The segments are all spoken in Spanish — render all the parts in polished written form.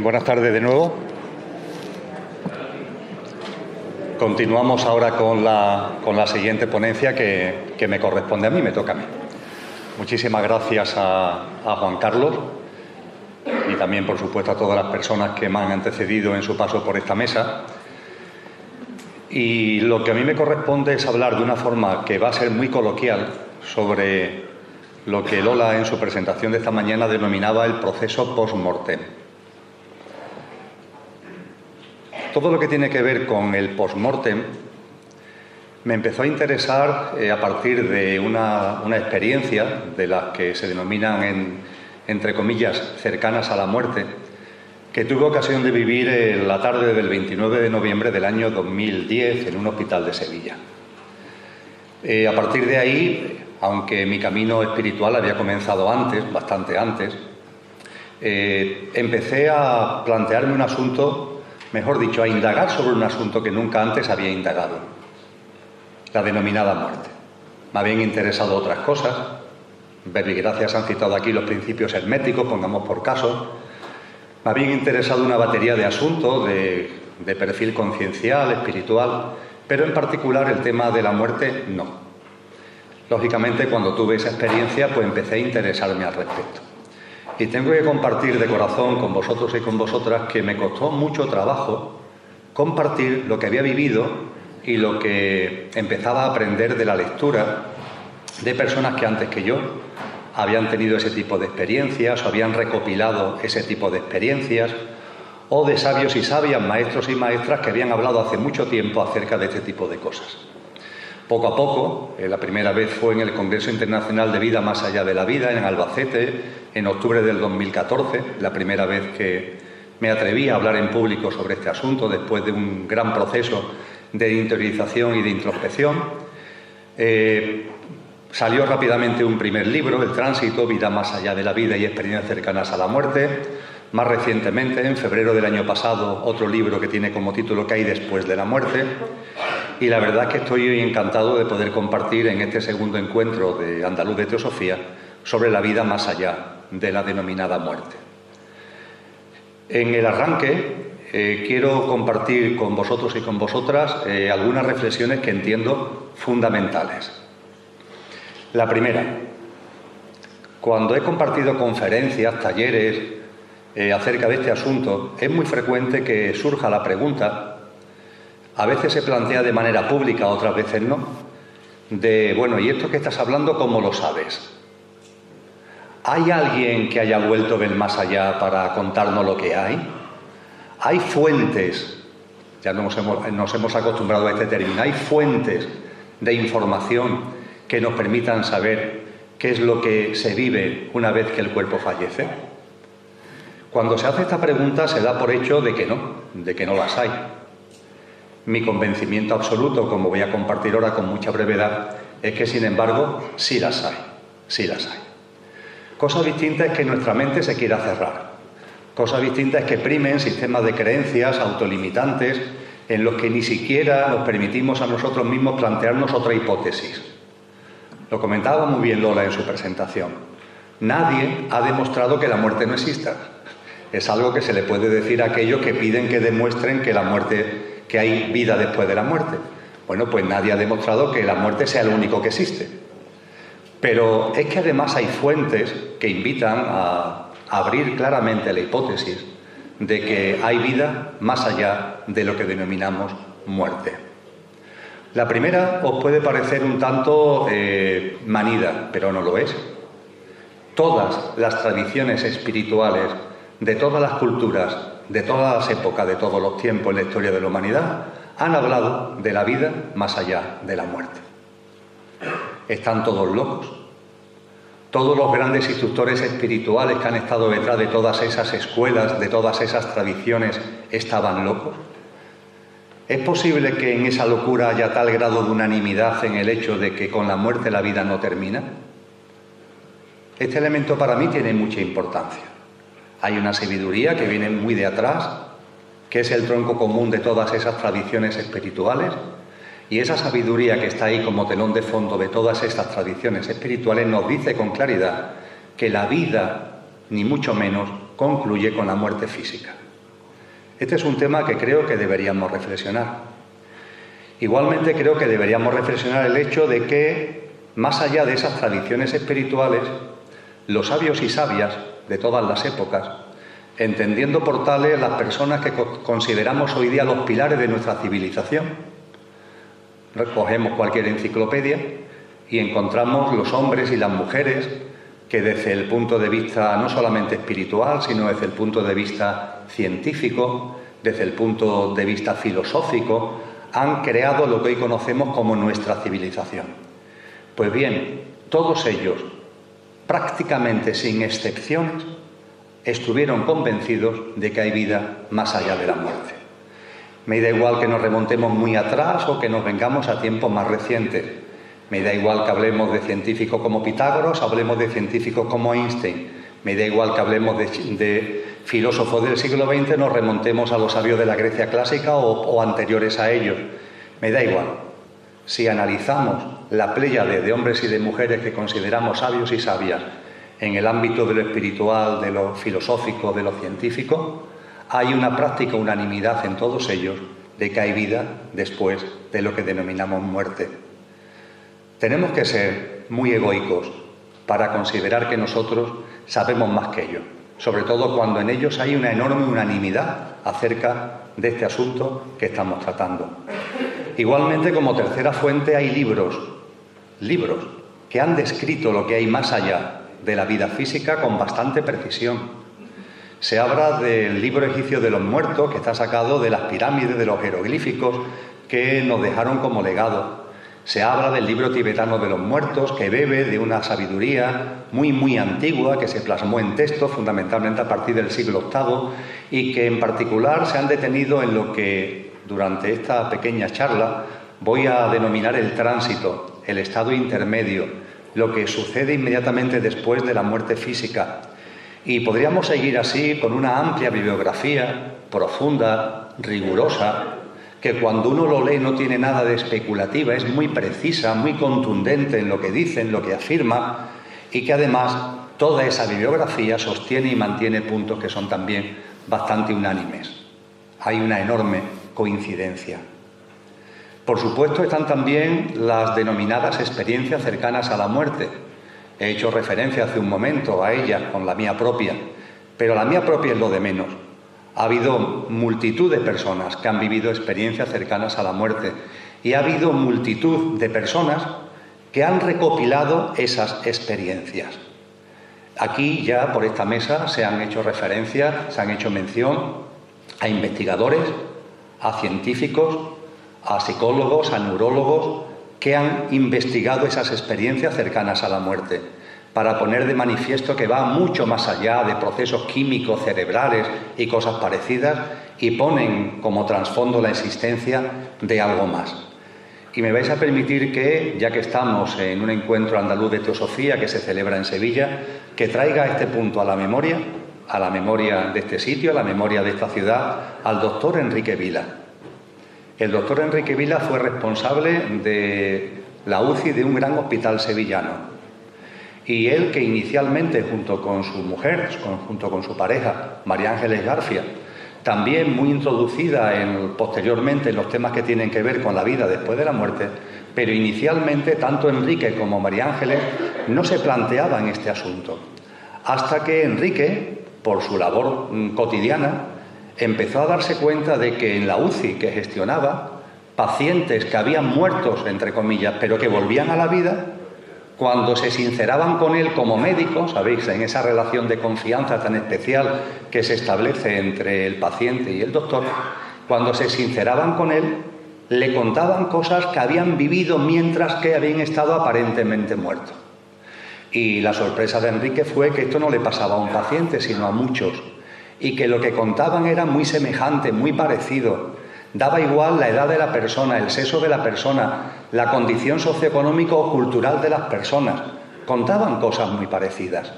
Buenas tardes de nuevo. Continuamos ahora con la siguiente ponencia que me corresponde a mí, me toca a mí. Muchísimas gracias a Juan Carlos y también, por supuesto, a todas las personas que me han antecedido en su paso por esta mesa. Y lo que a mí me corresponde es hablar de una forma que va a ser muy coloquial sobre lo que Lola en su presentación de esta mañana denominaba el proceso post-mortem. Todo lo que tiene que ver con el post-mortem me empezó a interesar a partir de una experiencia de las que se denominan, entre comillas, cercanas a la muerte, que tuve ocasión de vivir en la tarde del 29 de noviembre del año 2010 en un hospital de Sevilla. A partir de ahí, aunque mi camino espiritual había comenzado antes, bastante antes, empecé a plantearme un asunto, mejor dicho, a indagar sobre un asunto que nunca antes había indagado, la denominada muerte. Me habían interesado otras cosas, verbigracias han citado aquí los principios herméticos, pongamos por caso. Me habían interesado una batería de asuntos de perfil conciencial, espiritual, pero en particular el tema de la muerte no. Lógicamente, cuando tuve esa experiencia, pues empecé a interesarme al respecto. Y tengo que compartir de corazón con vosotros y con vosotras que me costó mucho trabajo compartir lo que había vivido y lo que empezaba a aprender de la lectura de personas que antes que yo habían tenido ese tipo de experiencias o habían recopilado ese tipo de experiencias, o de sabios y sabias, maestros y maestras que habían hablado hace mucho tiempo acerca de este tipo de cosas. Poco a poco, la primera vez fue en el Congreso Internacional de Vida Más Allá de la Vida, en Albacete, en octubre del 2014, la primera vez que me atreví a hablar en público sobre este asunto, después de un gran proceso de interiorización y de introspección. Salió rápidamente un primer libro, El Tránsito, Vida Más Allá de la Vida y Experiencias Cercanas a la Muerte. Más recientemente, en febrero del año pasado, otro libro que tiene como título ¿Qué hay después de la muerte? Y la verdad es que estoy hoy encantado de poder compartir en este segundo encuentro de Andaluz de Teosofía sobre la vida más allá de la denominada muerte. En el arranque quiero compartir con vosotros y con vosotras algunas reflexiones que entiendo fundamentales. La primera, cuando he compartido conferencias, talleres acerca de este asunto, es muy frecuente que surja la pregunta, a veces se plantea de manera pública, otras veces no, de, bueno, ¿y esto que estás hablando cómo lo sabes? ¿Hay alguien que haya vuelto del más allá para contarnos lo que hay? ¿Hay fuentes? Ya nos hemos acostumbrado a este término. ¿Hay fuentes de información que nos permitan saber qué es lo que se vive una vez que el cuerpo fallece? Cuando se hace esta pregunta se da por hecho de que no las hay. Mi convencimiento absoluto, como voy a compartir ahora con mucha brevedad, es que, sin embargo, sí las hay, sí las hay. Cosa distinta es que nuestra mente se quiera cerrar. Cosa distinta es que primen sistemas de creencias autolimitantes en los que ni siquiera nos permitimos a nosotros mismos plantearnos otra hipótesis. Lo comentaba muy bien Lola en su presentación. Nadie ha demostrado que la muerte no exista. Es algo que se le puede decir a aquellos que piden que demuestren que hay vida después de la muerte. Bueno, pues nadie ha demostrado que la muerte sea lo único que existe. Pero es que además hay fuentes que invitan a abrir claramente la hipótesis de que hay vida más allá de lo que denominamos muerte. La primera os puede parecer un tanto manida, pero no lo es. Todas las tradiciones espirituales de todas las culturas, de todas las épocas, de todos los tiempos en la historia de la humanidad, han hablado de la vida más allá de la muerte. Están todos locos. Todos los grandes instructores espirituales que han estado detrás de todas esas escuelas, de todas esas tradiciones, estaban locos. ¿Es posible que en esa locura haya tal grado de unanimidad en el hecho de que con la muerte la vida no termina? Este elemento para mí tiene mucha importancia. Hay una sabiduría que viene muy de atrás, que es el tronco común de todas esas tradiciones espirituales, y esa sabiduría que está ahí como telón de fondo de todas esas tradiciones espirituales nos dice con claridad que la vida, ni mucho menos, concluye con la muerte física. Este es un tema que creo que deberíamos reflexionar. Igualmente creo que deberíamos reflexionar el hecho de que, más allá de esas tradiciones espirituales, los sabios y sabias de todas las épocas, entendiendo por tales las personas que consideramos hoy día los pilares de nuestra civilización, recogemos cualquier enciclopedia y encontramos los hombres y las mujeres que desde el punto de vista no solamente espiritual, sino desde el punto de vista científico, desde el punto de vista filosófico, han creado lo que hoy conocemos como nuestra civilización. Pues bien, todos ellos, prácticamente sin excepciones, estuvieron convencidos de que hay vida más allá de la muerte. Me da igual que nos remontemos muy atrás o que nos vengamos a tiempos más recientes. Me da igual que hablemos de científicos como Pitágoras, hablemos de científicos como Einstein. Me da igual que hablemos de filósofos del siglo XX, nos remontemos a los sabios de la Grecia clásica o anteriores a ellos. Me da igual. Si analizamos la pléyade de hombres y de mujeres que consideramos sabios y sabias en el ámbito de lo espiritual, de lo filosófico, de lo científico, hay una práctica unanimidad en todos ellos de que hay vida después de lo que denominamos muerte. Tenemos que ser muy egoicos para considerar que nosotros sabemos más que ellos, sobre todo cuando en ellos hay una enorme unanimidad acerca de este asunto que estamos tratando. Igualmente, como tercera fuente, hay libros que han descrito lo que hay más allá de la vida física con bastante precisión. Se habla del libro egipcio de los muertos, que está sacado de las pirámides, de los jeroglíficos que nos dejaron como legado. Se habla del libro tibetano de los muertos, que bebe de una sabiduría muy antigua, que se plasmó en texto, fundamentalmente a partir del siglo VIII, y que en particular se han detenido en lo que, durante esta pequeña charla, voy a denominar el tránsito, el estado intermedio, lo que sucede inmediatamente después de la muerte física. Y podríamos seguir así con una amplia bibliografía, profunda, rigurosa, que cuando uno lo lee no tiene nada de especulativa, es muy precisa, muy contundente en lo que dice, en lo que afirma, y que además toda esa bibliografía sostiene y mantiene puntos que son también bastante unánimes. Hay una enorme coincidencia. Por supuesto están también las denominadas experiencias cercanas a la muerte. He hecho referencia hace un momento a ellas con la mía propia, pero la mía propia es lo de menos. Ha habido multitud de personas que han vivido experiencias cercanas a la muerte y ha habido multitud de personas que han recopilado esas experiencias. Aquí ya por esta mesa se han hecho referencias, se han hecho mención a investigadores, a científicos, a psicólogos, a neurólogos que han investigado esas experiencias cercanas a la muerte, para poner de manifiesto que va mucho más allá de procesos químicos, cerebrales y cosas parecidas, y ponen como trasfondo la existencia de algo más. Y me vais a permitir que, ya que estamos en un encuentro andaluz de teosofía que se celebra en Sevilla, que traiga este punto a la memoria de este sitio, a la memoria de esta ciudad, al doctor Enrique Vila. El doctor Enrique Vila fue responsable de la UCI de un gran hospital sevillano. Y él, que inicialmente, junto con su mujer, junto con su pareja, María Ángeles García, también muy introducida posteriormente en los temas que tienen que ver con la vida después de la muerte, pero inicialmente tanto Enrique como María Ángeles no se planteaban este asunto. Hasta que Enrique, por su labor cotidiana, empezó a darse cuenta de que en la UCI que gestionaba, pacientes que habían muerto, entre comillas, pero que volvían a la vida, cuando se sinceraban con él como médico, sabéis, en esa relación de confianza tan especial que se establece entre el paciente y el doctor, cuando se sinceraban con él, le contaban cosas que habían vivido mientras que habían estado aparentemente muertos. Y la sorpresa de Enrique fue que esto no le pasaba a un paciente, sino a muchos, y que lo que contaban era muy semejante, muy parecido. Daba igual la edad de la persona, el sexo de la persona, la condición socioeconómica o cultural de las personas. Contaban cosas muy parecidas.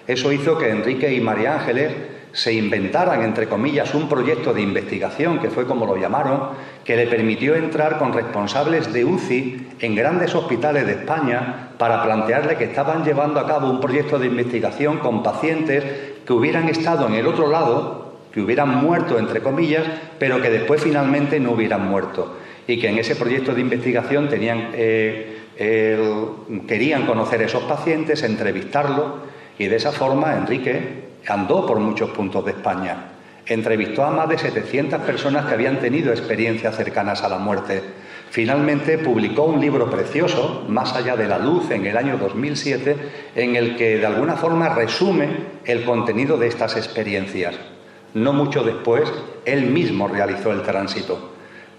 Eso hizo que Enrique y María Ángeles se inventaran, entre comillas, un proyecto de investigación, que fue como lo llamaron, que le permitió entrar con responsables de UCI en grandes hospitales de España para plantearle que estaban llevando a cabo un proyecto de investigación con pacientes que hubieran estado en el otro lado, que hubieran muerto, entre comillas, pero que después finalmente no hubieran muerto. Y que en ese proyecto de investigación querían conocer a esos pacientes, entrevistarlos, y de esa forma Enrique andó por muchos puntos de España. Entrevistó a más de 700 personas que habían tenido experiencias cercanas a la muerte. Finalmente publicó un libro precioso, Más allá de la luz, en el año 2007, en el que de alguna forma resume el contenido de estas experiencias. No mucho después, él mismo realizó el tránsito.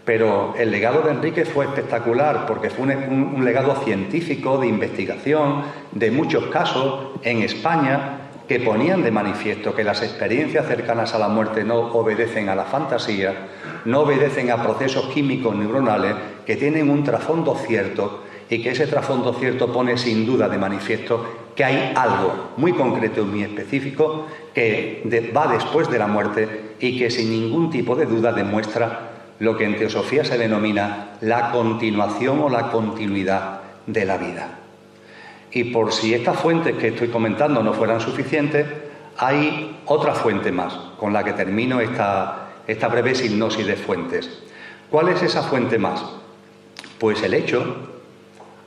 Pero el legado de Enrique fue espectacular porque fue un legado científico, de investigación, de muchos casos en España que ponían de manifiesto que las experiencias cercanas a la muerte no obedecen a la fantasía, no obedecen a procesos químicos neuronales que tienen un trasfondo cierto y que ese trasfondo cierto pone sin duda de manifiesto que hay algo muy concreto y muy específico que va después de la muerte y que sin ningún tipo de duda demuestra lo que en teosofía se denomina la continuación o la continuidad de la vida. Y por si estas fuentes que estoy comentando no fueran suficientes, hay otra fuente más, con la que termino esta breve hipnosis de fuentes. ¿Cuál es esa fuente más? Pues el hecho,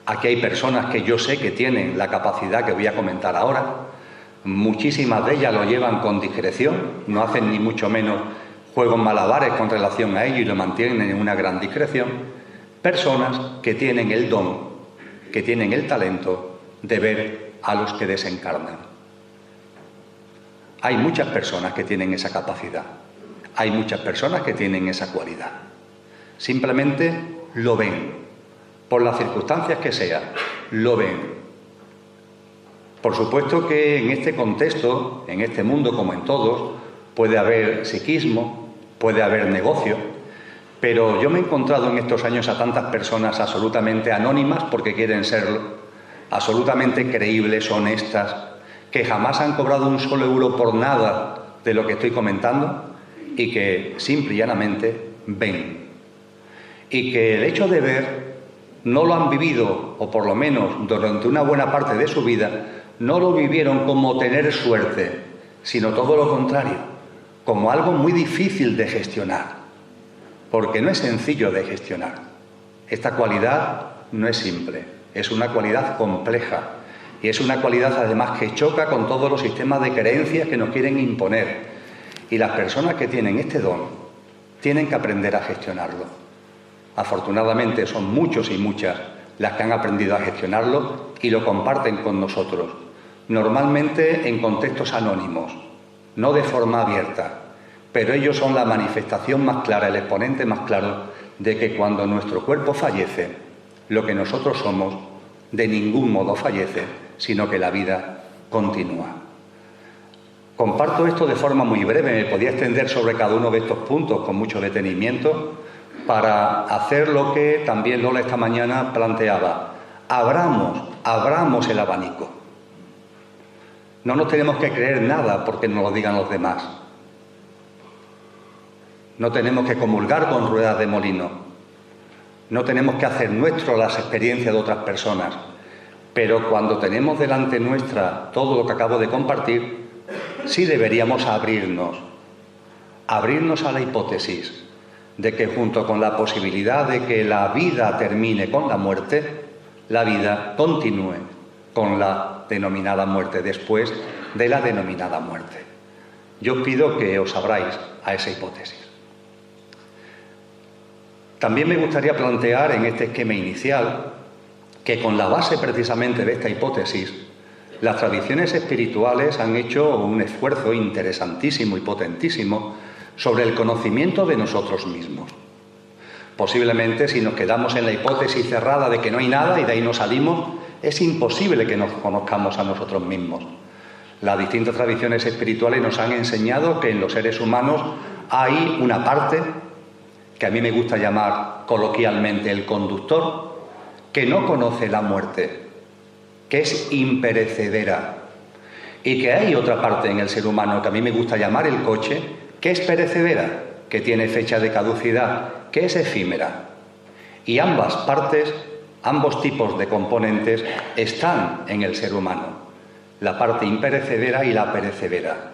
aquí hay personas que yo sé que tienen la capacidad que voy a comentar ahora, muchísimas de ellas lo llevan con discreción, no hacen ni mucho menos juegos malabares con relación a ello y lo mantienen en una gran discreción, personas que tienen el don, que tienen el talento de ver a los que desencarnan. Hay muchas personas que tienen esa capacidad, hay muchas personas que tienen esa cualidad. Simplemente lo ven, por las circunstancias que sean, lo ven. Por supuesto que en este contexto, en este mundo como en todos, puede haber psiquismo, puede haber negocio, pero yo me he encontrado en estos años a tantas personas absolutamente anónimas porque quieren serlo, absolutamente creíbles, honestas, que jamás han cobrado un solo euro por nada de lo que estoy comentando y que simple y llanamente ven. Y que el hecho de ver no lo han vivido, o por lo menos durante una buena parte de su vida, no lo vivieron como tener suerte, sino todo lo contrario, como algo muy difícil de gestionar, porque no es sencillo de gestionar. Esta cualidad no es simple, es una cualidad compleja y es una cualidad además que choca con todos los sistemas de creencias que nos quieren imponer. Y las personas que tienen este don tienen que aprender a gestionarlo. Afortunadamente son muchos y muchas las que han aprendido a gestionarlo y lo comparten con nosotros, normalmente en contextos anónimos, no de forma abierta, pero ellos son la manifestación más clara, el exponente más claro de que cuando nuestro cuerpo fallece, lo que nosotros somos de ningún modo fallece, sino que la vida continúa. Comparto esto de forma muy breve, me podía extender sobre cada uno de estos puntos con mucho detenimiento para hacer lo que también Lola esta mañana planteaba. Abramos el abanico. No nos tenemos que creer nada porque nos lo digan los demás. No tenemos que comulgar con ruedas de molino. No tenemos que hacer nuestro las experiencias de otras personas. Pero cuando tenemos delante nuestra todo lo que acabo de compartir, sí deberíamos abrirnos a la hipótesis de que junto con la posibilidad de que la vida termine con la muerte, la vida continúe con la denominada muerte, después de la denominada muerte. Yo os pido que os abráis a esa hipótesis. También me gustaría plantear en este esquema inicial que con la base precisamente de esta hipótesis, las tradiciones espirituales han hecho un esfuerzo interesantísimo y potentísimo sobre el conocimiento de nosotros mismos. Posiblemente si nos quedamos en la hipótesis cerrada de que no hay nada y de ahí no salimos, es imposible que nos conozcamos a nosotros mismos. Las distintas tradiciones espirituales nos han enseñado que en los seres humanos hay una parte que a mí me gusta llamar coloquialmente el conductor, que no conoce la muerte, que es imperecedera, y que hay otra parte en el ser humano que a mí me gusta llamar el coche, que es perecedera, que tiene fecha de caducidad, que es efímera. Y ambas partes, ambos tipos de componentes están en el ser humano, la parte imperecedera y la perecedera,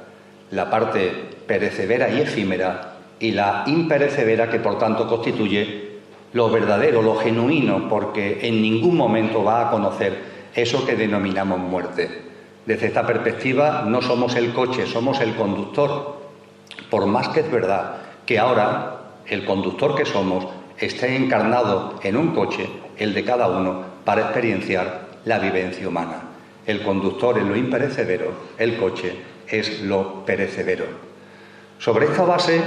la parte perecedera y efímera, y la imperecedera, que por tanto constituye lo verdadero, lo genuino, porque en ningún momento va a conocer eso que denominamos muerte. Desde esta perspectiva no somos el coche, somos el conductor, por más que es verdad que ahora el conductor que somos esté encarnado en un coche, el de cada uno, para experienciar la vivencia humana. El conductor es lo imperecedero, el coche es lo perecedero. Sobre esta base,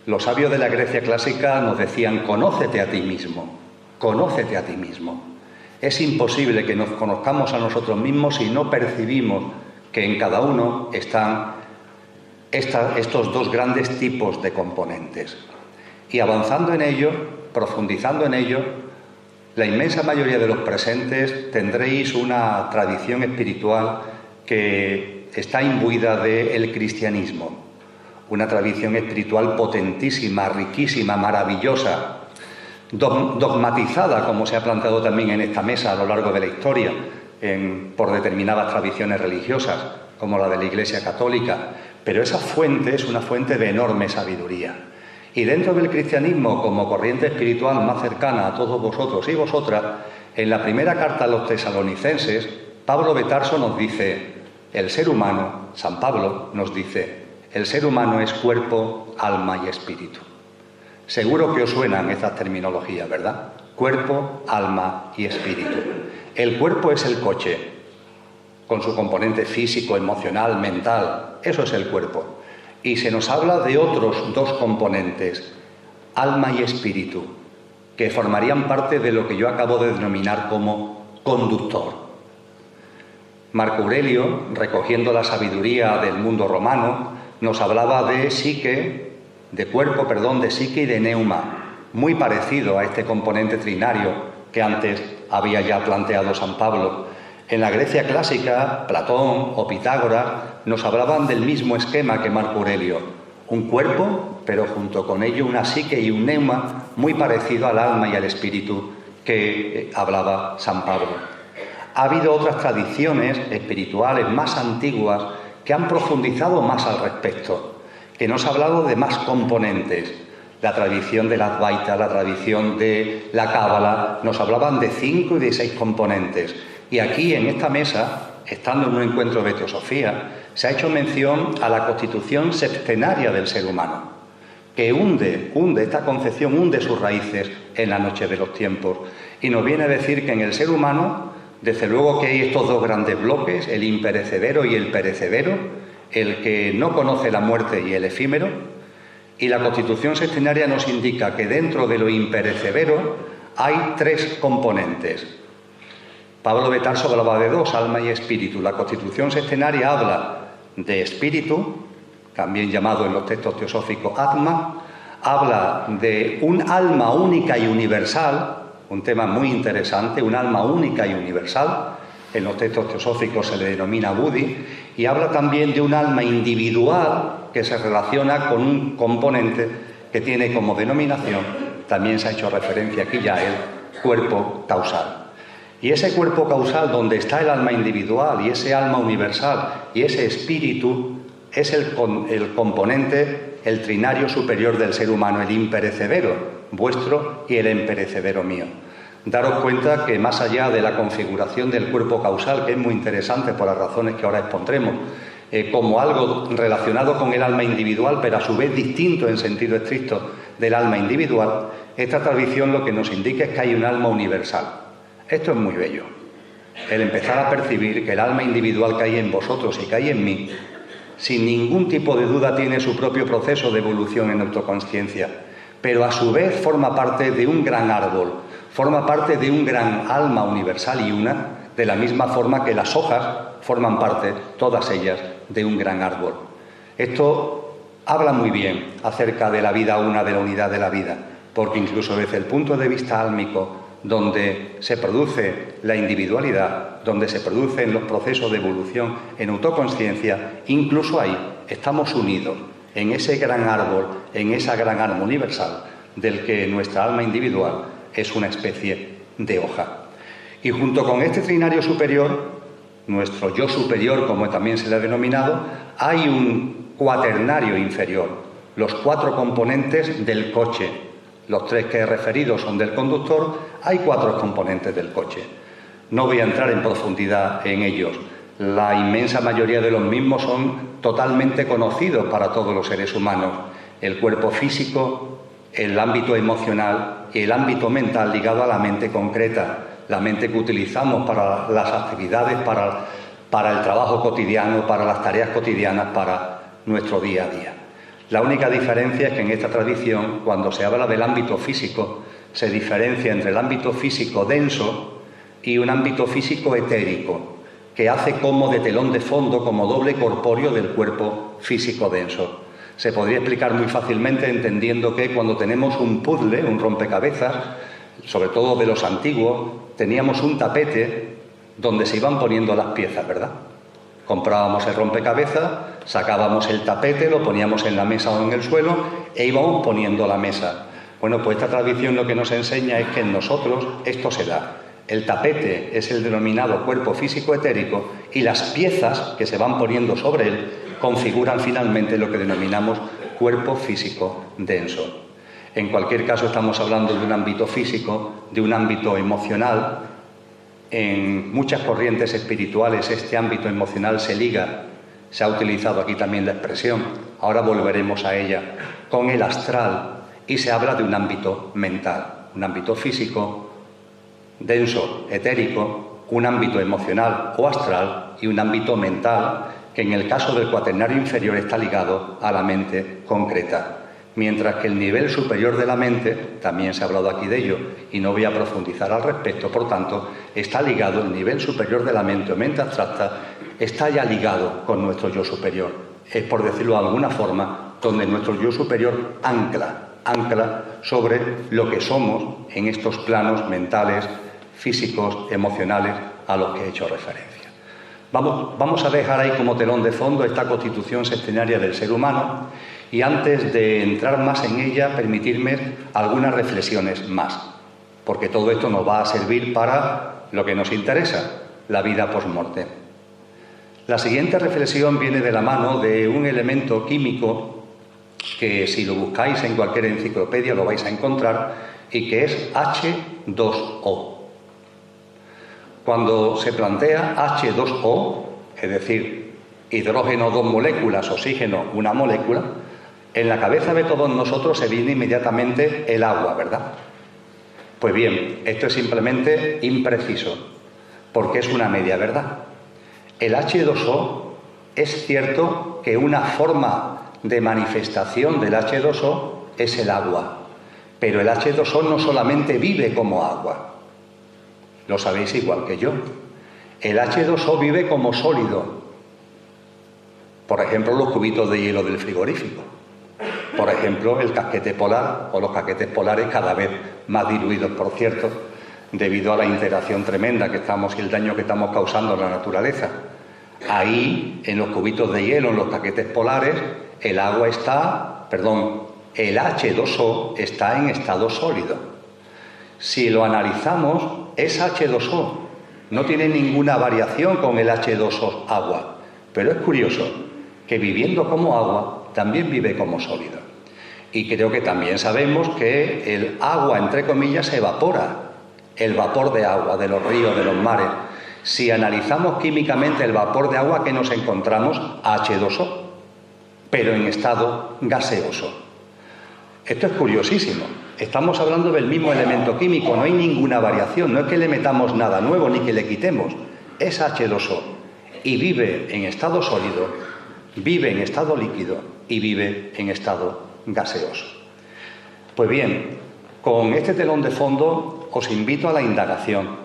los sabios de la Grecia clásica nos decían: conócete a ti mismo, conócete a ti mismo. Es imposible que nos conozcamos a nosotros mismos si no percibimos que en cada uno están estos dos grandes tipos de componentes. Y avanzando en ello, profundizando en ello, la inmensa mayoría de los presentes tendréis una tradición espiritual que está imbuida del cristianismo, una tradición espiritual potentísima, riquísima, maravillosa, dogmatizada, como se ha planteado también en esta mesa a lo largo de la historia, por determinadas tradiciones religiosas, como la de la Iglesia Católica, pero esa fuente es una fuente de enorme sabiduría. Y dentro del cristianismo, como corriente espiritual más cercana a todos vosotros y vosotras, en la primera carta a los tesalonicenses, Pablo de Tarso nos dice: el ser humano, San Pablo nos dice, el ser humano es cuerpo, alma y espíritu. Seguro que os suenan estas terminologías, ¿verdad? Cuerpo, alma y espíritu. El cuerpo es el coche, con su componente físico, emocional, mental. Eso es el cuerpo. Y se nos habla de otros dos componentes, alma y espíritu, que formarían parte de lo que yo acabo de denominar como conductor. Marco Aurelio, recogiendo la sabiduría del mundo romano, nos hablaba de psique, de psique y de neuma, muy parecido a este componente trinario que antes había ya planteado San Pablo. En la Grecia clásica, Platón o Pitágoras nos hablaban del mismo esquema que Marco Aurelio. Un cuerpo, pero junto con ello una psique y un neuma muy parecido al alma y al espíritu que hablaba San Pablo. Ha habido otras tradiciones espirituales más antiguas que han profundizado más al respecto, que nos ha hablado de más componentes. La tradición de la Advaita, la tradición de la Cábala, nos hablaban de 5 y de 6 componentes. Y aquí, en esta mesa, estando en un encuentro de teosofía, se ha hecho mención a la constitución septenaria del ser humano, que hunde esta concepción, hunde sus raíces en la noche de los tiempos. Y nos viene a decir que en el ser humano, desde luego que hay estos dos grandes bloques, el imperecedero y el perecedero, el que no conoce la muerte y el efímero, y la constitución septenaria nos indica que dentro de lo imperecedero hay 3 componentes. Pablo de Tarso hablaba de 2, alma y espíritu. La constitución septenaria habla de espíritu, también llamado en los textos teosóficos Atma, habla de un alma única y universal, un tema muy interesante, un alma única y universal, en los textos teosóficos se le denomina Buddhi, y habla también de un alma individual que se relaciona con un componente que tiene como denominación, también se ha hecho referencia aquí ya, el cuerpo causal. Y ese cuerpo causal donde está el alma individual y ese alma universal y ese espíritu es el componente, el trinario superior del ser humano, el imperecedero vuestro y el imperecedero mío. Daros cuenta que más allá de la configuración del cuerpo causal, que es muy interesante por las razones que ahora expondremos, como algo relacionado con el alma individual, pero a su vez distinto en sentido estricto del alma individual, esta tradición lo que nos indica es que hay un alma universal. Esto es muy bello, el empezar a percibir que el alma individual que hay en vosotros y que hay en mí, sin ningún tipo de duda tiene su propio proceso de evolución en autoconsciencia, pero a su vez forma parte de un gran árbol, forma parte de un gran alma universal y una, de la misma forma que las hojas forman parte, todas ellas, de un gran árbol. Esto habla muy bien acerca de la vida una, de la unidad de la vida, porque incluso desde el punto de vista álmico, donde se produce la individualidad, donde se producen los procesos de evolución en autoconsciencia, incluso ahí estamos unidos en ese gran árbol, en esa gran alma universal, del que nuestra alma individual es una especie de hoja. Y junto con este trinario superior, nuestro yo superior, como también se le ha denominado, hay un cuaternario inferior, los 4 componentes del coche. Los 3 que he referido son del conductor, hay 4 componentes del coche. No voy a entrar en profundidad en ellos. La inmensa mayoría de los mismos son totalmente conocidos para todos los seres humanos. El cuerpo físico, el ámbito emocional y el ámbito mental ligado a la mente concreta, la mente que utilizamos para las actividades, para el trabajo cotidiano, para las tareas cotidianas, para nuestro día a día. La única diferencia es que en esta tradición, cuando se habla del ámbito físico, se diferencia entre el ámbito físico denso y un ámbito físico etérico, que hace como de telón de fondo, como doble corpóreo del cuerpo físico denso. Se podría explicar muy fácilmente entendiendo que cuando tenemos un puzzle, un rompecabezas, sobre todo de los antiguos, teníamos un tapete donde se iban poniendo las piezas, ¿verdad? Comprábamos el rompecabezas, sacábamos el tapete, lo poníamos en la mesa o en el suelo e íbamos poniendo la mesa. Bueno, pues esta tradición lo que nos enseña es que en nosotros esto se da. El tapete es el denominado cuerpo físico etérico y las piezas que se van poniendo sobre él configuran finalmente lo que denominamos cuerpo físico denso. En cualquier caso estamos hablando de un ámbito físico, de un ámbito emocional. En muchas corrientes espirituales este ámbito emocional se liga, se ha utilizado aquí también la expresión, ahora volveremos a ella, con el astral, y se habla de un ámbito mental, un ámbito físico, denso, etérico, un ámbito emocional o astral y un ámbito mental que en el caso del cuaternario inferior está ligado a la mente concreta. Mientras que el nivel superior de la mente, también se ha hablado aquí de ello y no voy a profundizar al respecto, por tanto, está ligado, el nivel superior de la mente o mente abstracta, está ya ligado con nuestro yo superior. Es, por decirlo de alguna forma, donde nuestro yo superior ancla sobre lo que somos en estos planos mentales, físicos, emocionales, a los que he hecho referencia. Vamos a dejar ahí como telón de fondo esta constitución sextenaria del ser humano y antes de entrar más en ella, permitirme algunas reflexiones más, porque todo esto nos va a servir para lo que nos interesa, la vida post-morte. La siguiente reflexión viene de la mano de un elemento químico que si lo buscáis en cualquier enciclopedia lo vais a encontrar y que es H2O. Cuando se plantea H2O, es decir, hidrógeno 2 moléculas, oxígeno 1 molécula, en la cabeza de todos nosotros se viene inmediatamente el agua, ¿verdad? Pues bien, esto es simplemente impreciso, porque es una media verdad. El H2O es cierto que una forma de manifestación del H2O es el agua, pero el H2O no solamente vive como agua. Lo sabéis igual que yo. El H2O vive como sólido. Por ejemplo, los cubitos de hielo del frigorífico. Por ejemplo, el casquete polar o los casquetes polares cada vez más diluidos, por cierto, debido a la interacción tremenda que estamos y el daño que estamos causando a la naturaleza. Ahí, en los cubitos de hielo, en los casquetes polares, el H2O está en estado sólido. Si lo analizamos, es H2O, no tiene ninguna variación con el H2O agua, pero es curioso que viviendo como agua también vive como sólido. Y creo que también sabemos que el agua, entre comillas, se evapora, el vapor de agua de los ríos, de los mares. Si analizamos químicamente el vapor de agua que nos encontramos, H2O, pero en estado gaseoso. Esto es curiosísimo. Estamos hablando del mismo elemento químico, no hay ninguna variación, no es que le metamos nada nuevo ni que le quitemos. Es H2O y vive en estado sólido, vive en estado líquido y vive en estado gaseoso. Pues bien, con este telón de fondo os invito a la indagación,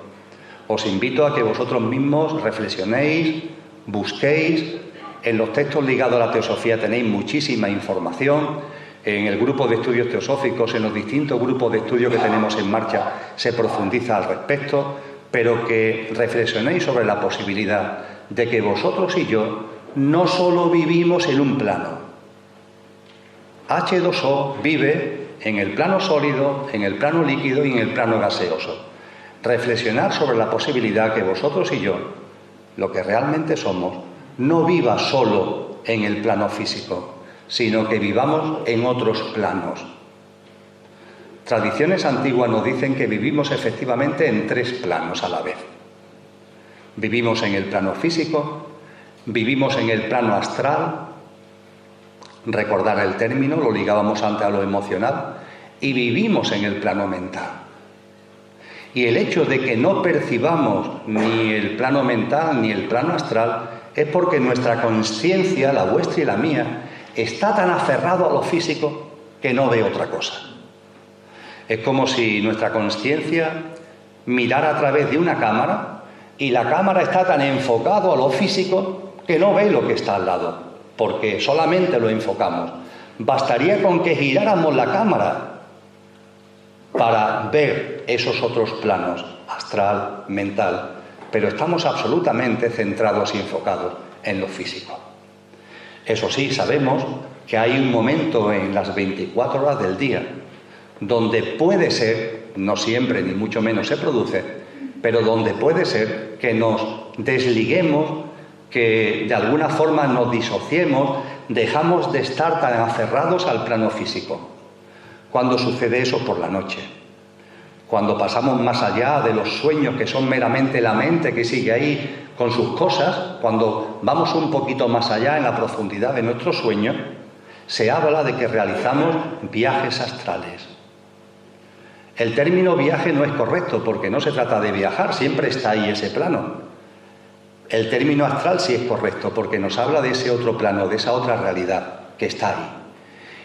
os invito a que vosotros mismos reflexionéis, busquéis. En los textos ligados a la teosofía tenéis muchísima información. En el grupo de estudios teosóficos, en los distintos grupos de estudio que tenemos en marcha, se profundiza al respecto, pero que reflexionéis sobre la posibilidad de que vosotros y yo no solo vivimos en un plano. H2O vive en el plano sólido, en el plano líquido y en el plano gaseoso. Reflexionar sobre la posibilidad que vosotros y yo, lo que realmente somos, no viva solo en el plano físico, sino que vivamos en otros planos. Tradiciones antiguas nos dicen que vivimos efectivamente en 3 planos a la vez. Vivimos en el plano físico, vivimos en el plano astral, recordar el término, lo ligábamos antes a lo emocional, y vivimos en el plano mental. Y el hecho de que no percibamos ni el plano mental ni el plano astral es porque nuestra consciencia, la vuestra y la mía, está tan aferrado a lo físico que no ve otra cosa. Es como si nuestra consciencia mirara a través de una cámara y la cámara está tan enfocado a lo físico que no ve lo que está al lado, porque solamente lo enfocamos. Bastaría con que giráramos la cámara para ver esos otros planos, astral, mental, pero estamos absolutamente centrados y enfocados en lo físico. Eso sí, sabemos que hay un momento en las 24 horas del día donde puede ser, no siempre ni mucho menos se produce, pero donde puede ser que nos desliguemos, que de alguna forma nos disociemos, dejamos de estar tan aferrados al plano físico. ¿Cuándo sucede eso? Por la noche. Cuando pasamos más allá de los sueños que son meramente la mente que sigue ahí con sus cosas, cuando vamos un poquito más allá en la profundidad de nuestro sueño, se habla de que realizamos viajes astrales. El término viaje no es correcto porque no se trata de viajar, siempre está ahí ese plano. El término astral sí es correcto porque nos habla de ese otro plano, de esa otra realidad que está ahí.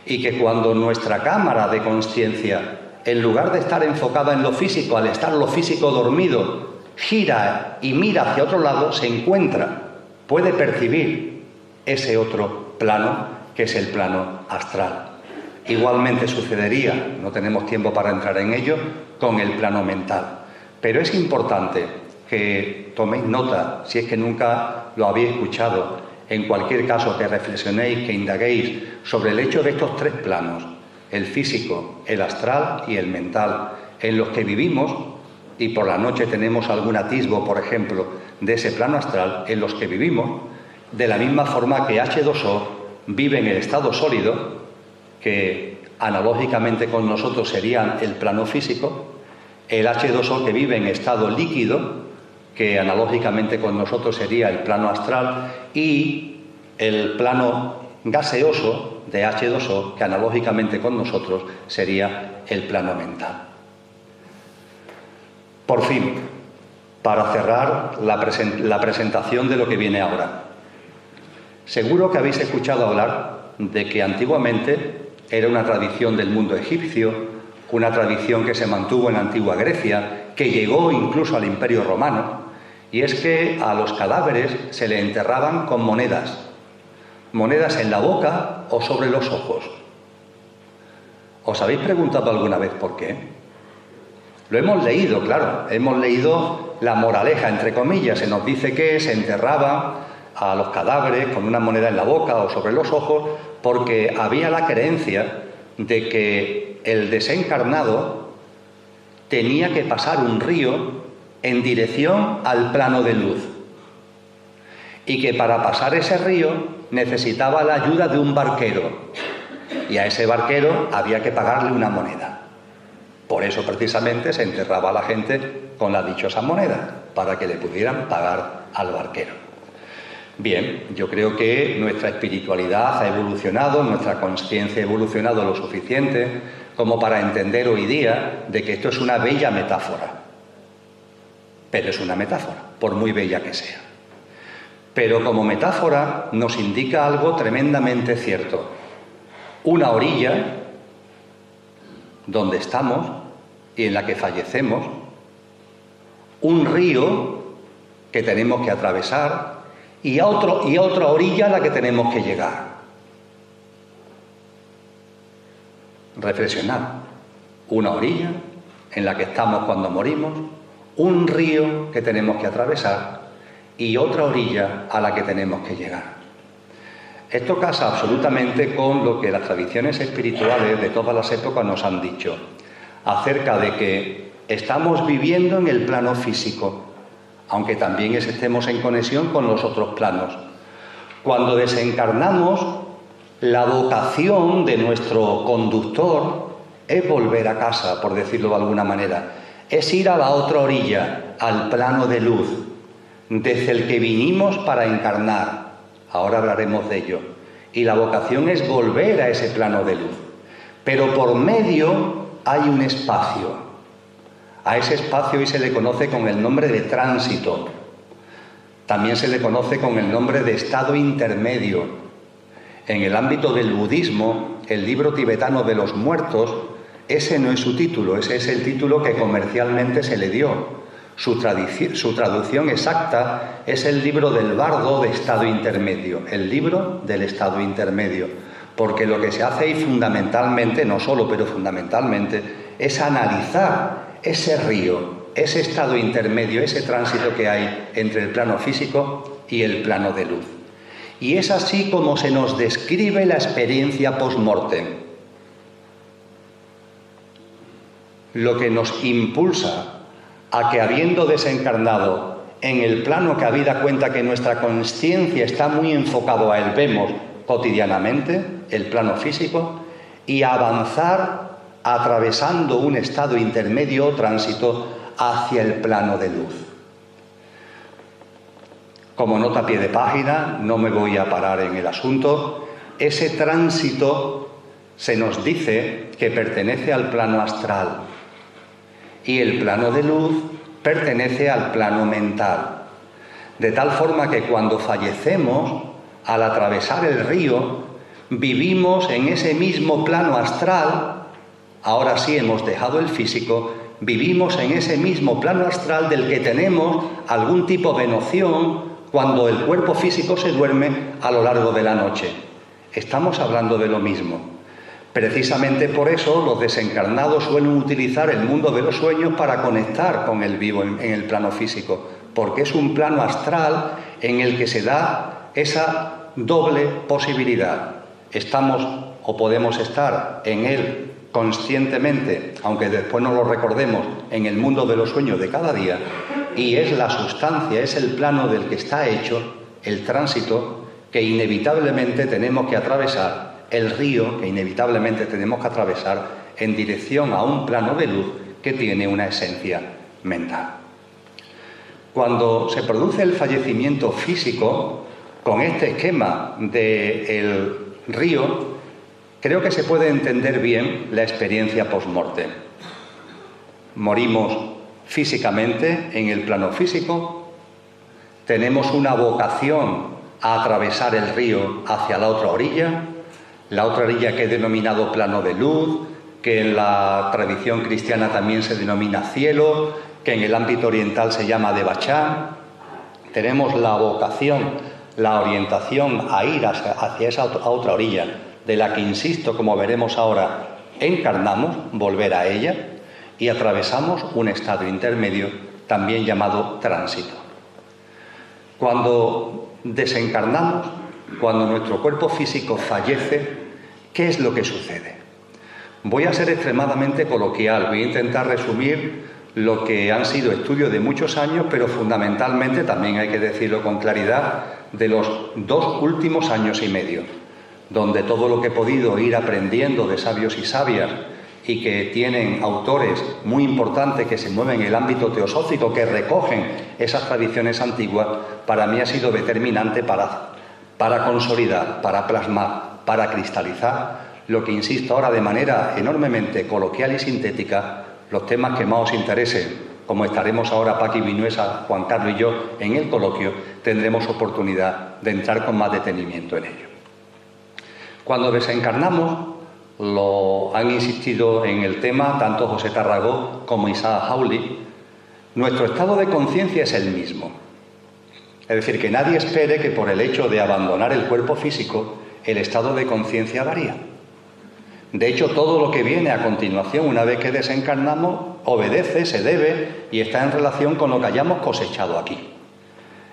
Y que cuando nuestra cámara de consciencia, en lugar de estar enfocada en lo físico, al estar lo físico dormido, gira y mira hacia otro lado, se encuentra, puede percibir ese otro plano que es el plano astral. Igualmente sucedería, no tenemos tiempo para entrar en ello, con el plano mental. Pero es importante que toméis nota, si es que nunca lo habéis escuchado, en cualquier caso que reflexionéis, que indaguéis sobre el hecho de estos 3 planos, el físico, el astral y el mental, en los que vivimos, y por la noche tenemos algún atisbo, por ejemplo, de ese plano astral, en los que vivimos, de la misma forma que H2O vive en el estado sólido, que analógicamente con nosotros sería el plano físico, el H2O que vive en estado líquido, que analógicamente con nosotros sería el plano astral, y el plano gaseoso de H2O, que analógicamente con nosotros sería el plano mental. Por fin, para cerrar la presentación de lo que viene ahora. Seguro que habéis escuchado hablar de que antiguamente era una tradición del mundo egipcio, una tradición que se mantuvo en la antigua Grecia, que llegó incluso al Imperio Romano, y es que a los cadáveres se le enterraban con monedas en la boca o sobre los ojos. ¿Os habéis preguntado alguna vez por qué? Lo hemos leído, claro, hemos leído la moraleja, entre comillas, se nos dice que se enterraba a los cadáveres con una moneda en la boca o sobre los ojos porque había la creencia de que el desencarnado tenía que pasar un río en dirección al plano de luz y que para pasar ese río necesitaba la ayuda de un barquero y a ese barquero había que pagarle una moneda. Por eso precisamente se enterraba a la gente con la dichosa moneda, para que le pudieran pagar al barquero. Bien, yo creo que nuestra espiritualidad ha evolucionado, nuestra conciencia ha evolucionado lo suficiente como para entender hoy día de que esto es una bella metáfora. Pero es una metáfora, por muy bella que sea. Pero como metáfora nos indica algo tremendamente cierto. Una orilla donde estamos y en la que fallecemos, un río que tenemos que atravesar y otra orilla a la que tenemos que llegar. Reflexionar. Una orilla en la que estamos cuando morimos, un río que tenemos que atravesar y otra orilla a la que tenemos que llegar. Esto casa absolutamente con lo que las tradiciones espirituales de todas las épocas nos han dicho acerca de que estamos viviendo en el plano físico, aunque también estemos en conexión con los otros planos. Cuando desencarnamos, la vocación de nuestro conductor es volver a casa, por decirlo de alguna manera. Es ir a la otra orilla, al plano de luz, desde el que vinimos para encarnar. Ahora hablaremos de ello. Y la vocación es volver a ese plano de luz. Pero por medio hay un espacio. A ese espacio hoy se le conoce con el nombre de tránsito. También se le conoce con el nombre de estado intermedio. En el ámbito del budismo, el libro tibetano de los muertos, ese no es su título, ese es el título que comercialmente se le dio. Su traducción exacta es el libro del bardo de estado intermedio, el libro del estado intermedio, porque lo que se hace ahí fundamentalmente, no solo, pero fundamentalmente, es analizar ese río, ese estado intermedio, ese tránsito que hay entre el plano físico y el plano de luz. Y es así como se nos describe la experiencia post-mortem. Lo que nos impulsa a que, habiendo desencarnado en el plano que habida cuenta que nuestra consciencia está muy enfocado a él, vemos cotidianamente el plano físico, y a avanzar atravesando un estado intermedio o tránsito hacia el plano de luz. Como nota a pie de página, no me voy a parar en el asunto, ese tránsito se nos dice que pertenece al plano astral y el plano de luz pertenece al plano mental. De tal forma que cuando fallecemos, al atravesar el río, vivimos en ese mismo plano astral. Ahora sí hemos dejado el físico, vivimos en ese mismo plano astral del que tenemos algún tipo de noción cuando el cuerpo físico se duerme a lo largo de la noche. Estamos hablando de lo mismo. Precisamente por eso los desencarnados suelen utilizar el mundo de los sueños para conectar con el vivo en el plano físico, porque es un plano astral en el que se da esa doble posibilidad. Estamos o podemos estar en él conscientemente, aunque después no lo recordemos, en el mundo de los sueños de cada día, y es la sustancia, es el plano del que está hecho el tránsito que inevitablemente tenemos que atravesar, el río que inevitablemente tenemos que atravesar en dirección a un plano de luz que tiene una esencia mental. Cuando se produce el fallecimiento físico, con este esquema del río, creo que se puede entender bien la experiencia post-mortem. Morimos físicamente en el plano físico, tenemos una vocación a atravesar el río hacia la otra orilla que he denominado plano de luz, que en la tradición cristiana también se denomina cielo, que en el ámbito oriental se llama Devachan. Tenemos la vocación, la orientación a ir hacia esa otra orilla, de la que, insisto, como veremos ahora, encarnamos, volver a ella, y atravesamos un estado intermedio, también llamado tránsito. Cuando desencarnamos, cuando nuestro cuerpo físico fallece, ¿qué es lo que sucede? Voy a ser extremadamente coloquial, voy a intentar resumir lo que han sido estudios de muchos años, pero fundamentalmente, también hay que decirlo con claridad, de los 2 últimos años y medio, donde todo lo que he podido ir aprendiendo de sabios y sabias, y que tienen autores muy importantes que se mueven en el ámbito teosófico, que recogen esas tradiciones antiguas, para mí ha sido determinante para consolidar, para plasmar, para cristalizar lo que, insisto ahora de manera enormemente coloquial y sintética, los temas que más os interesen, como estaremos ahora Paqui Vinuesa, Juan Carlos y yo en el coloquio, tendremos oportunidad de entrar con más detenimiento en ello. Cuando desencarnamos, lo han insistido en el tema tanto José Tarragó como Isaac Hawley, nuestro estado de conciencia es el mismo. Es decir, que nadie espere que por el hecho de abandonar el cuerpo físico, el estado de conciencia varía. De hecho, todo lo que viene a continuación, una vez que desencarnamos, obedece, se debe y está en relación con lo que hayamos cosechado aquí.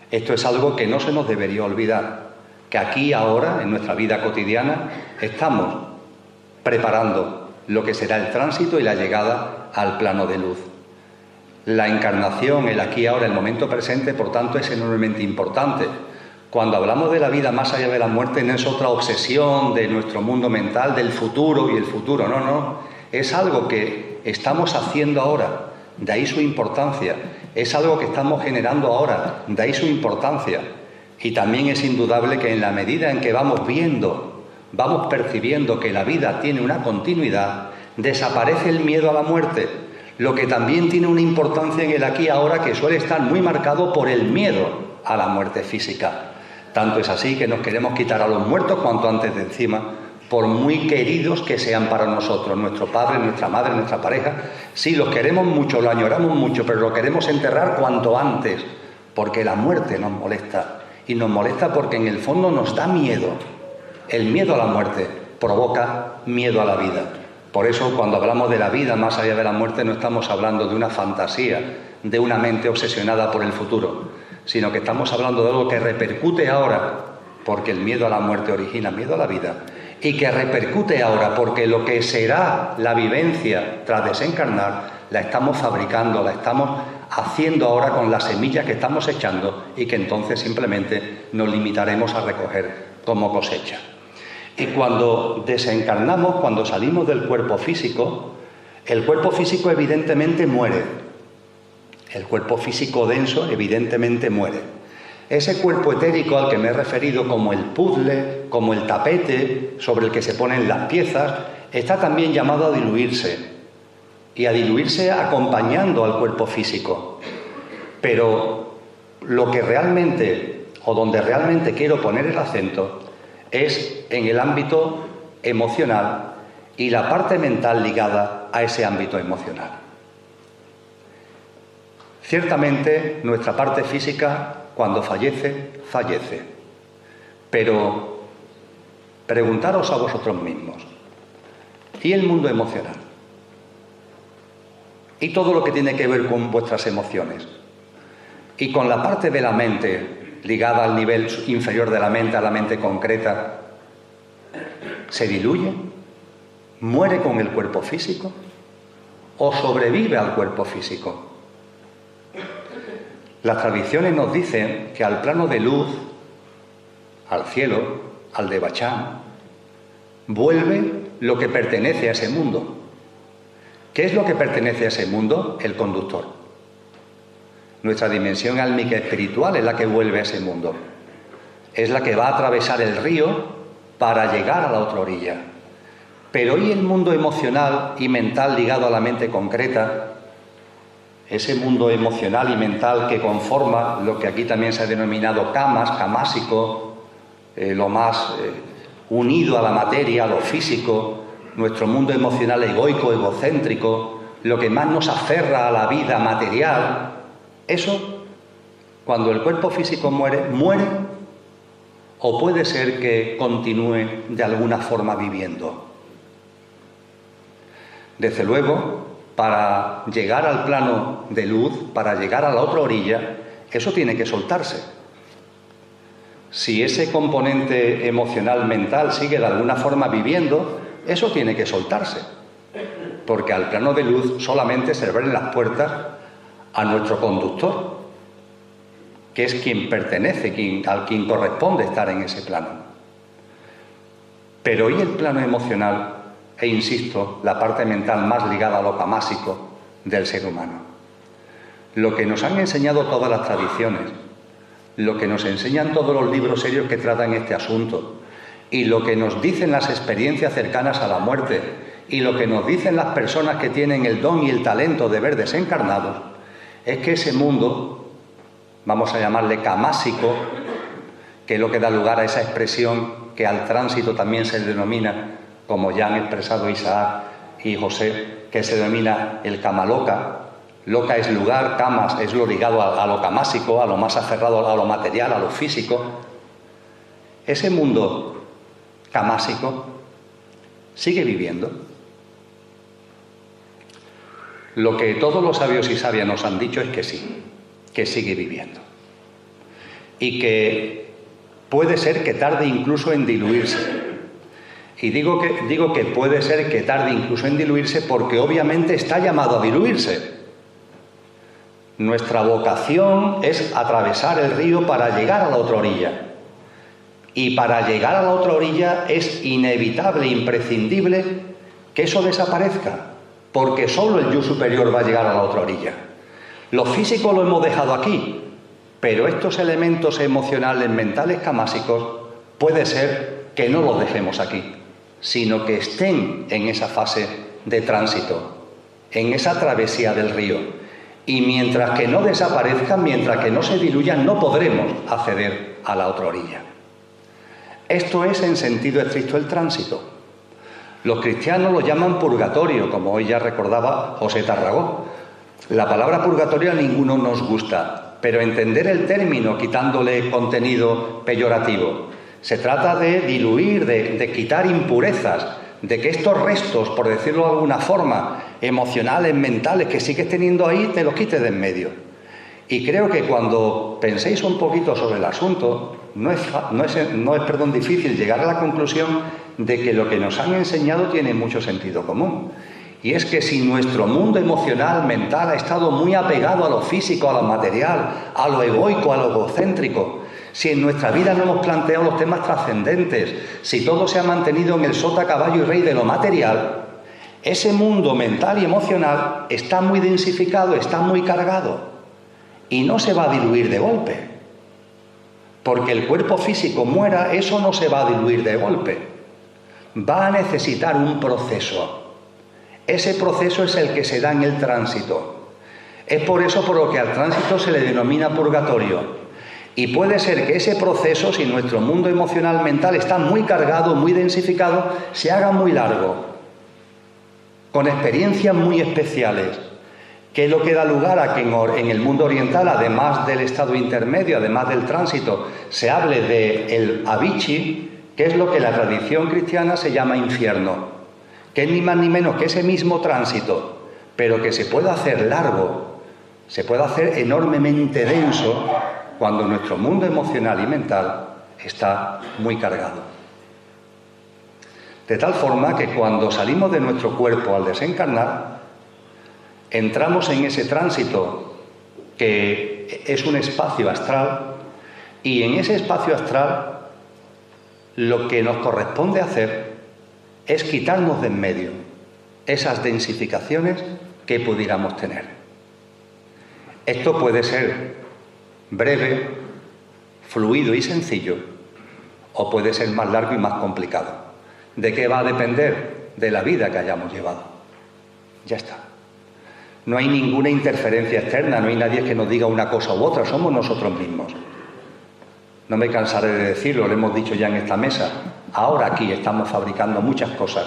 Esto es algo que no se nos debería olvidar, que aquí ahora, en nuestra vida cotidiana, estamos preparando lo que será el tránsito y la llegada al plano de luz. La encarnación, el aquí y ahora, el momento presente, por tanto, es enormemente importante, Cuando hablamos de la vida más allá de la muerte, no es otra obsesión de nuestro mundo mental, del futuro y el futuro, no. Es algo que estamos haciendo ahora, de ahí su importancia. Es algo que estamos generando ahora, de ahí su importancia. Y también es indudable que en la medida en que vamos viendo, vamos percibiendo que la vida tiene una continuidad, desaparece el miedo a la muerte, lo que también tiene una importancia en el aquí y ahora que suele estar muy marcado por el miedo a la muerte física. Tanto es así que nos queremos quitar a los muertos cuanto antes de encima, por muy queridos que sean para nosotros, nuestro padre, nuestra madre, nuestra pareja. Sí, los queremos mucho, lo añoramos mucho, pero lo queremos enterrar cuanto antes, porque la muerte nos molesta. Y nos molesta porque en el fondo nos da miedo. El miedo a la muerte provoca miedo a la vida. Por eso, cuando hablamos de la vida más allá de la muerte, no estamos hablando de una fantasía, de una mente obsesionada por el futuro, sino que estamos hablando de algo que repercute ahora, porque el miedo a la muerte origina miedo a la vida, y que repercute ahora porque lo que será la vivencia tras desencarnar la estamos fabricando, la estamos haciendo ahora con las semillas que estamos echando y que entonces simplemente nos limitaremos a recoger como cosecha. Y cuando desencarnamos, cuando salimos del cuerpo físico, el cuerpo físico evidentemente muere. El cuerpo físico denso evidentemente muere. Ese cuerpo etérico al que me he referido como el puzzle, como el tapete sobre el que se ponen las piezas, está también llamado a diluirse. Y a diluirse acompañando al cuerpo físico. Pero lo que realmente, o donde realmente quiero poner el acento, es en el ámbito emocional y la parte mental ligada a ese ámbito emocional. Ciertamente, nuestra parte física, cuando fallece, fallece. Pero preguntaros a vosotros mismos, ¿y el mundo emocional? Y todo lo que tiene que ver con vuestras emociones. Y con la parte de la mente, ligada al nivel inferior de la mente, a la mente concreta, ¿se diluye? ¿Muere con el cuerpo físico? ¿O sobrevive al cuerpo físico? Las tradiciones nos dicen que al plano de luz, al cielo, al de Bachán, vuelve lo que pertenece a ese mundo. ¿Qué es lo que pertenece a ese mundo? El conductor. Nuestra dimensión álmica espiritual es la que vuelve a ese mundo. Es la que va a atravesar el río para llegar a la otra orilla. Pero ¿y el mundo emocional y mental ligado a la mente concreta? Ese mundo emocional y mental que conforma lo que aquí también se ha denominado camas, camásico, lo más unido a la materia, a lo físico, nuestro mundo emocional egoico, egocéntrico, lo que más nos aferra a la vida material, eso, cuando el cuerpo físico muere, muere, o puede ser que continúe de alguna forma viviendo. Desde luego, para llegar al plano de luz, para llegar a la otra orilla, eso tiene que soltarse. Si ese componente emocional, mental, sigue de alguna forma viviendo, eso tiene que soltarse. Porque al plano de luz solamente se abren las puertas a nuestro conductor, que es quien pertenece, al quien corresponde estar en ese plano. Pero ¿y el plano emocional? E insisto, la parte mental más ligada a lo camásico del ser humano. Lo que nos han enseñado todas las tradiciones, lo que nos enseñan todos los libros serios que tratan este asunto, y lo que nos dicen las experiencias cercanas a la muerte, y lo que nos dicen las personas que tienen el don y el talento de ver desencarnados, es que ese mundo, vamos a llamarle camásico, que es lo que da lugar a esa expresión que al tránsito también se denomina, como ya han expresado Isaac y José, que se denomina el camaloca. Loca es lugar, camas es lo ligado a lo camásico, a lo más aferrado a lo material, a lo físico. Ese mundo camásico sigue viviendo. Lo que todos los sabios y sabias nos han dicho es que sí, que sigue viviendo. Y que puede ser que tarde incluso en diluirse. Y digo que puede ser que tarde incluso en diluirse porque obviamente está llamado a diluirse. Nuestra vocación es atravesar el río para llegar a la otra orilla. y para llegar a la otra orilla es inevitable, imprescindible que eso desaparezca, porque solo el yo superior va a llegar a la otra orilla. Lo físico lo hemos dejado aquí, pero estos elementos emocionales, mentales, camásicos, puede ser que no los dejemos aquí, sino que estén en esa fase de tránsito, en esa travesía del río. Y mientras que no desaparezcan, mientras que no se diluyan, no podremos acceder a la otra orilla. Esto es en sentido estricto el tránsito. Los cristianos lo llaman purgatorio, como hoy ya recordaba José Tarragó. La palabra purgatorio a ninguno nos gusta, pero entender el término quitándole contenido peyorativo. Se trata de diluir, de quitar impurezas, de que estos restos, por decirlo de alguna forma, emocionales, mentales, que sigues teniendo ahí, te los quites de en medio. Y creo que cuando penséis un poquito sobre el asunto, no es difícil llegar a la conclusión de que lo que nos han enseñado tiene mucho sentido común. Y es que si nuestro mundo emocional, mental, ha estado muy apegado a lo físico, a lo material, a lo egoico, a lo egocéntrico, si en nuestra vida no hemos planteado los temas trascendentes, si todo se ha mantenido en el sota, caballo y rey de lo material, ese mundo mental y emocional está muy densificado, está muy cargado y no se va a diluir de golpe. Porque el cuerpo físico muera, eso no se va a diluir de golpe. Va a necesitar un proceso. Ese proceso es el que se da en el tránsito. Es por eso por lo que al tránsito se le denomina purgatorio. Y puede ser que ese proceso, si nuestro mundo emocional mental está muy cargado, muy densificado, se haga muy largo, con experiencias muy especiales, que es lo que da lugar a que en el mundo oriental, además del estado intermedio, además del tránsito, se hable del Avicii, que es lo que la tradición cristiana se llama infierno, que es ni más ni menos que ese mismo tránsito, pero que se puede hacer largo, se puede hacer enormemente denso, cuando nuestro mundo emocional y mental está muy cargado. De tal forma que cuando salimos de nuestro cuerpo al desencarnar, entramos en ese tránsito que es un espacio astral, y en ese espacio astral lo que nos corresponde hacer es quitarnos de en medio esas densificaciones que pudiéramos tener. Esto puede ser breve, fluido y sencillo, o puede ser más largo y más complicado. ¿De qué va a depender? De la vida que hayamos llevado. Ya está. No hay ninguna interferencia externa, no hay nadie que nos diga una cosa u otra, somos nosotros mismos. No me cansaré de decirlo, lo hemos dicho ya en esta mesa. Ahora aquí estamos fabricando muchas cosas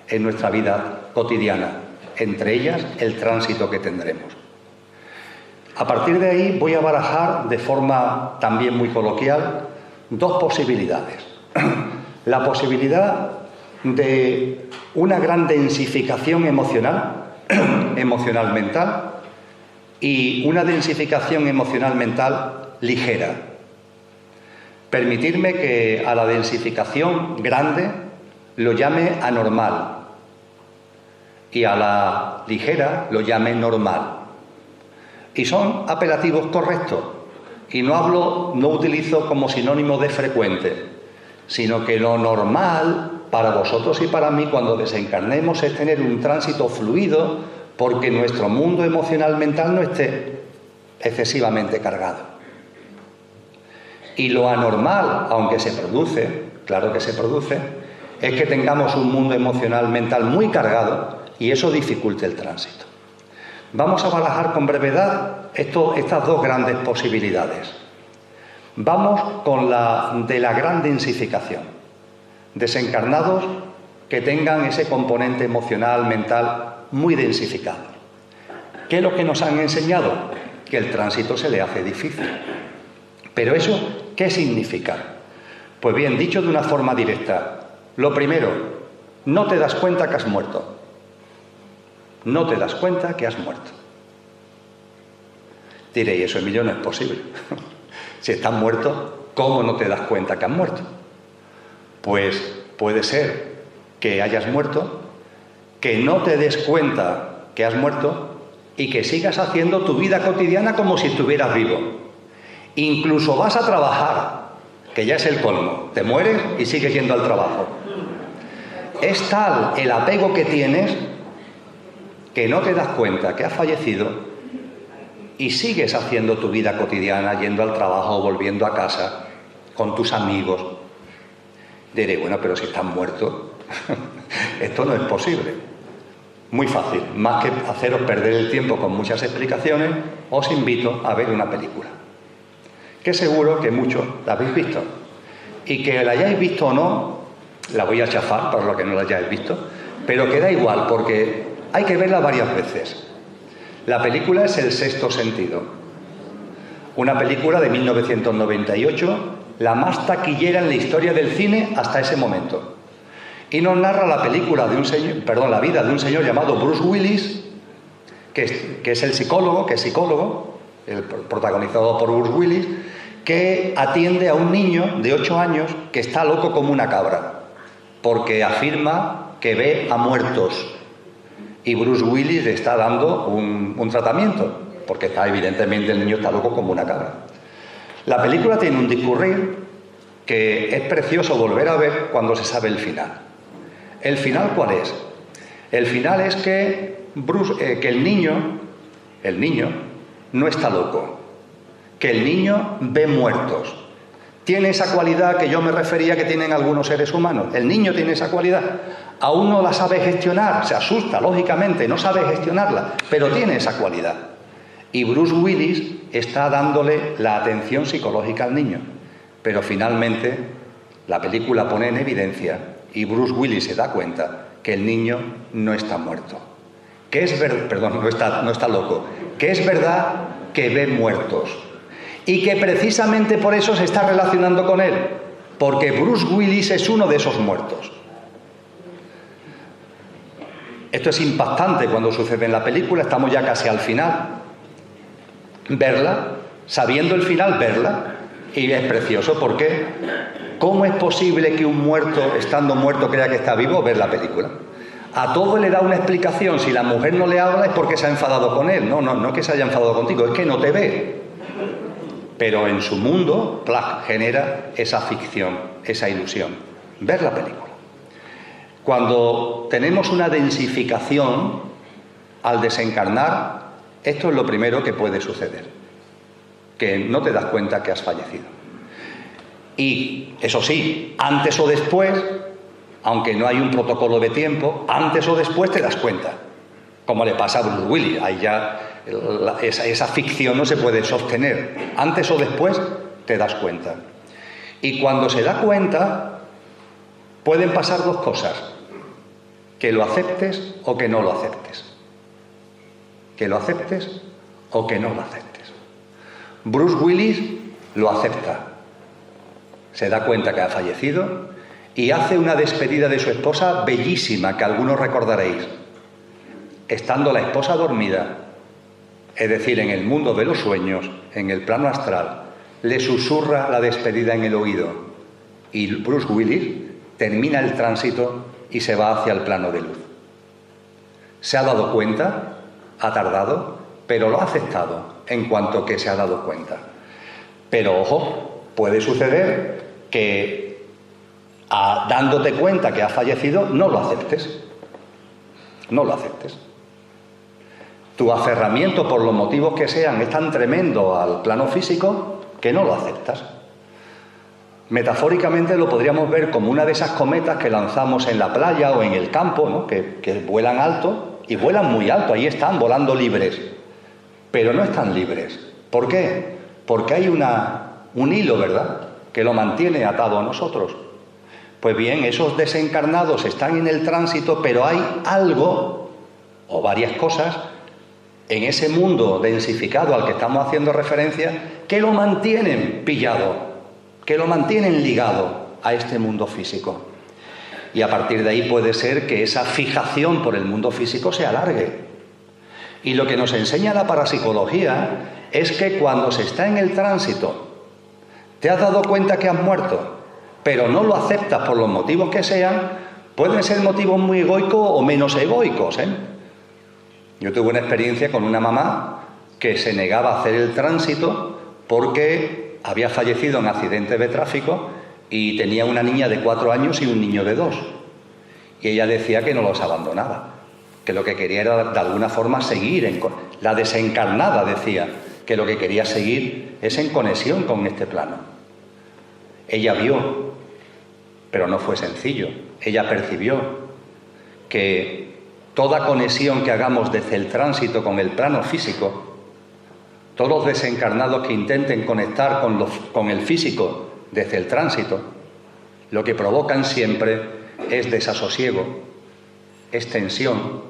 en nuestra vida cotidiana, entre ellas el tránsito que tendremos. A partir de ahí voy a barajar de forma también muy coloquial dos posibilidades. La posibilidad de una gran densificación emocional mental, y una densificación emocional mental ligera. Permitirme que a la densificación grande lo llame anormal y a la ligera lo llame normal. Y son apelativos correctos, y no utilizo como sinónimo de frecuente, sino que lo normal para vosotros y para mí cuando desencarnemos es tener un tránsito fluido, porque nuestro mundo emocional mental no esté excesivamente cargado. Y lo anormal, aunque se produce, claro que se produce, es que tengamos un mundo emocional mental muy cargado y eso dificulte el tránsito. Vamos a barajar con brevedad estas dos grandes posibilidades. Vamos con la de la gran densificación. Desencarnados que tengan ese componente emocional, mental muy densificado. ¿Qué es lo que nos han enseñado? Que el tránsito se le hace difícil. Pero eso, ¿qué significa? Pues bien, dicho de una forma directa, lo primero, no te das cuenta que has muerto. No te das cuenta que has muerto. Diréis, eso, Emilio, no es posible. Si estás muerto, ¿cómo no te das cuenta que has muerto? Pues puede ser que hayas muerto, que no te des cuenta que has muerto y que sigas haciendo tu vida cotidiana como si estuvieras vivo. Incluso vas a trabajar, que ya es el colmo. Te mueres y sigues yendo al trabajo. Es tal el apego que tienes que no te das cuenta que has fallecido y sigues haciendo tu vida cotidiana, yendo al trabajo, volviendo a casa, con tus amigos. Diré, bueno, pero si estás muerto, esto no es posible. Muy fácil, más que haceros perder el tiempo con muchas explicaciones, os invito a ver una película, que seguro que muchos la habéis visto, y que la hayáis visto o no, la voy a chafar por lo que no la hayáis visto, pero que da igual, porque hay que verla varias veces. La película es El sexto sentido, una película de 1998, la más taquillera en la historia del cine hasta ese momento. Y nos narra la vida de un señor llamado Bruce Willis, que es el psicólogo, protagonizado por Bruce Willis, que atiende a un niño de 8 años que está loco como una cabra, porque afirma que ve a muertos. Y Bruce Willis le está dando un tratamiento, porque evidentemente el niño está loco como una cabra. La película tiene un discurrir que es precioso volver a ver cuando se sabe el final. ¿El final cuál es? El final es que el niño no está loco, que el niño ve muertos. Tiene esa cualidad que yo me refería que tienen algunos seres humanos. El niño tiene esa cualidad. Aún no la sabe gestionar, se asusta, lógicamente, no sabe gestionarla, pero tiene esa cualidad. Y Bruce Willis está dándole la atención psicológica al niño. Pero finalmente la película pone en evidencia, y Bruce Willis se da cuenta, que el niño no está muerto. No está loco. Que es verdad que ve muertos. Y que precisamente por eso se está relacionando con él. Porque Bruce Willis es uno de esos muertos. Esto es impactante cuando sucede en la película, estamos ya casi al final. Verla, sabiendo el final, verla, y es precioso. ¿Por qué? ¿Cómo es posible que un muerto, estando muerto, crea que está vivo? Ver la película. A todo le da una explicación. Si la mujer no le habla es porque se ha enfadado con él. No es que se haya enfadado contigo, es que no te ve. Pero en su mundo, genera esa ficción, esa ilusión. Ver la película. Cuando tenemos una densificación, al desencarnar, esto es lo primero que puede suceder, que no te das cuenta que has fallecido. Y, eso sí, antes o después, aunque no hay un protocolo de tiempo, antes o después te das cuenta, como le pasa a Bruce Willis. Ahí ya esa ficción no se puede sostener. Antes o después te das cuenta. Y cuando se da cuenta, pueden pasar dos cosas: que lo aceptes o que no lo aceptes. Que lo aceptes o que no lo aceptes. Bruce Willis lo acepta. Se da cuenta que ha fallecido y hace una despedida de su esposa bellísima, que algunos recordaréis. Estando la esposa dormida, es decir, en el mundo de los sueños, en el plano astral, le susurra la despedida en el oído. Y Bruce Willis termina el tránsito y se va hacia el plano de luz. Se ha dado cuenta, ha tardado, pero lo ha aceptado en cuanto que se ha dado cuenta. Pero ojo, puede suceder que dándote cuenta que ha fallecido, no lo aceptes. No lo aceptes. Tu aferramiento, por los motivos que sean, es tan tremendo al plano físico que no lo aceptas. Metafóricamente lo podríamos ver como una de esas cometas que lanzamos en la playa o en el campo, ¿no? que vuelan alto, y vuelan muy alto, ahí están volando libres, pero no están libres. ¿Por qué? Porque hay un hilo, ¿verdad?, que lo mantiene atado a nosotros. Pues bien, esos desencarnados están en el tránsito, pero hay algo, o varias cosas, en ese mundo densificado al que estamos haciendo referencia, que lo mantienen pillado, que lo mantienen ligado a este mundo físico. Y a partir de ahí puede ser que esa fijación por el mundo físico se alargue. Y lo que nos enseña la parapsicología es que cuando se está en el tránsito, te has dado cuenta que has muerto, pero no lo aceptas por los motivos que sean, pueden ser motivos muy egoicos o menos egoicos, ¿eh? Yo tuve una experiencia con una mamá que se negaba a hacer el tránsito porque había fallecido en accidentes de tráfico y tenía una niña de 4 años y un niño de 2. Y ella decía que no los abandonaba, que lo que quería era de alguna forma seguir. La desencarnada decía que lo que quería seguir es en conexión con este plano. Ella vio, pero no fue sencillo, ella percibió que toda conexión que hagamos desde el tránsito con el plano físico, todos los desencarnados que intenten conectar con el físico desde el tránsito, lo que provocan siempre es desasosiego, es tensión,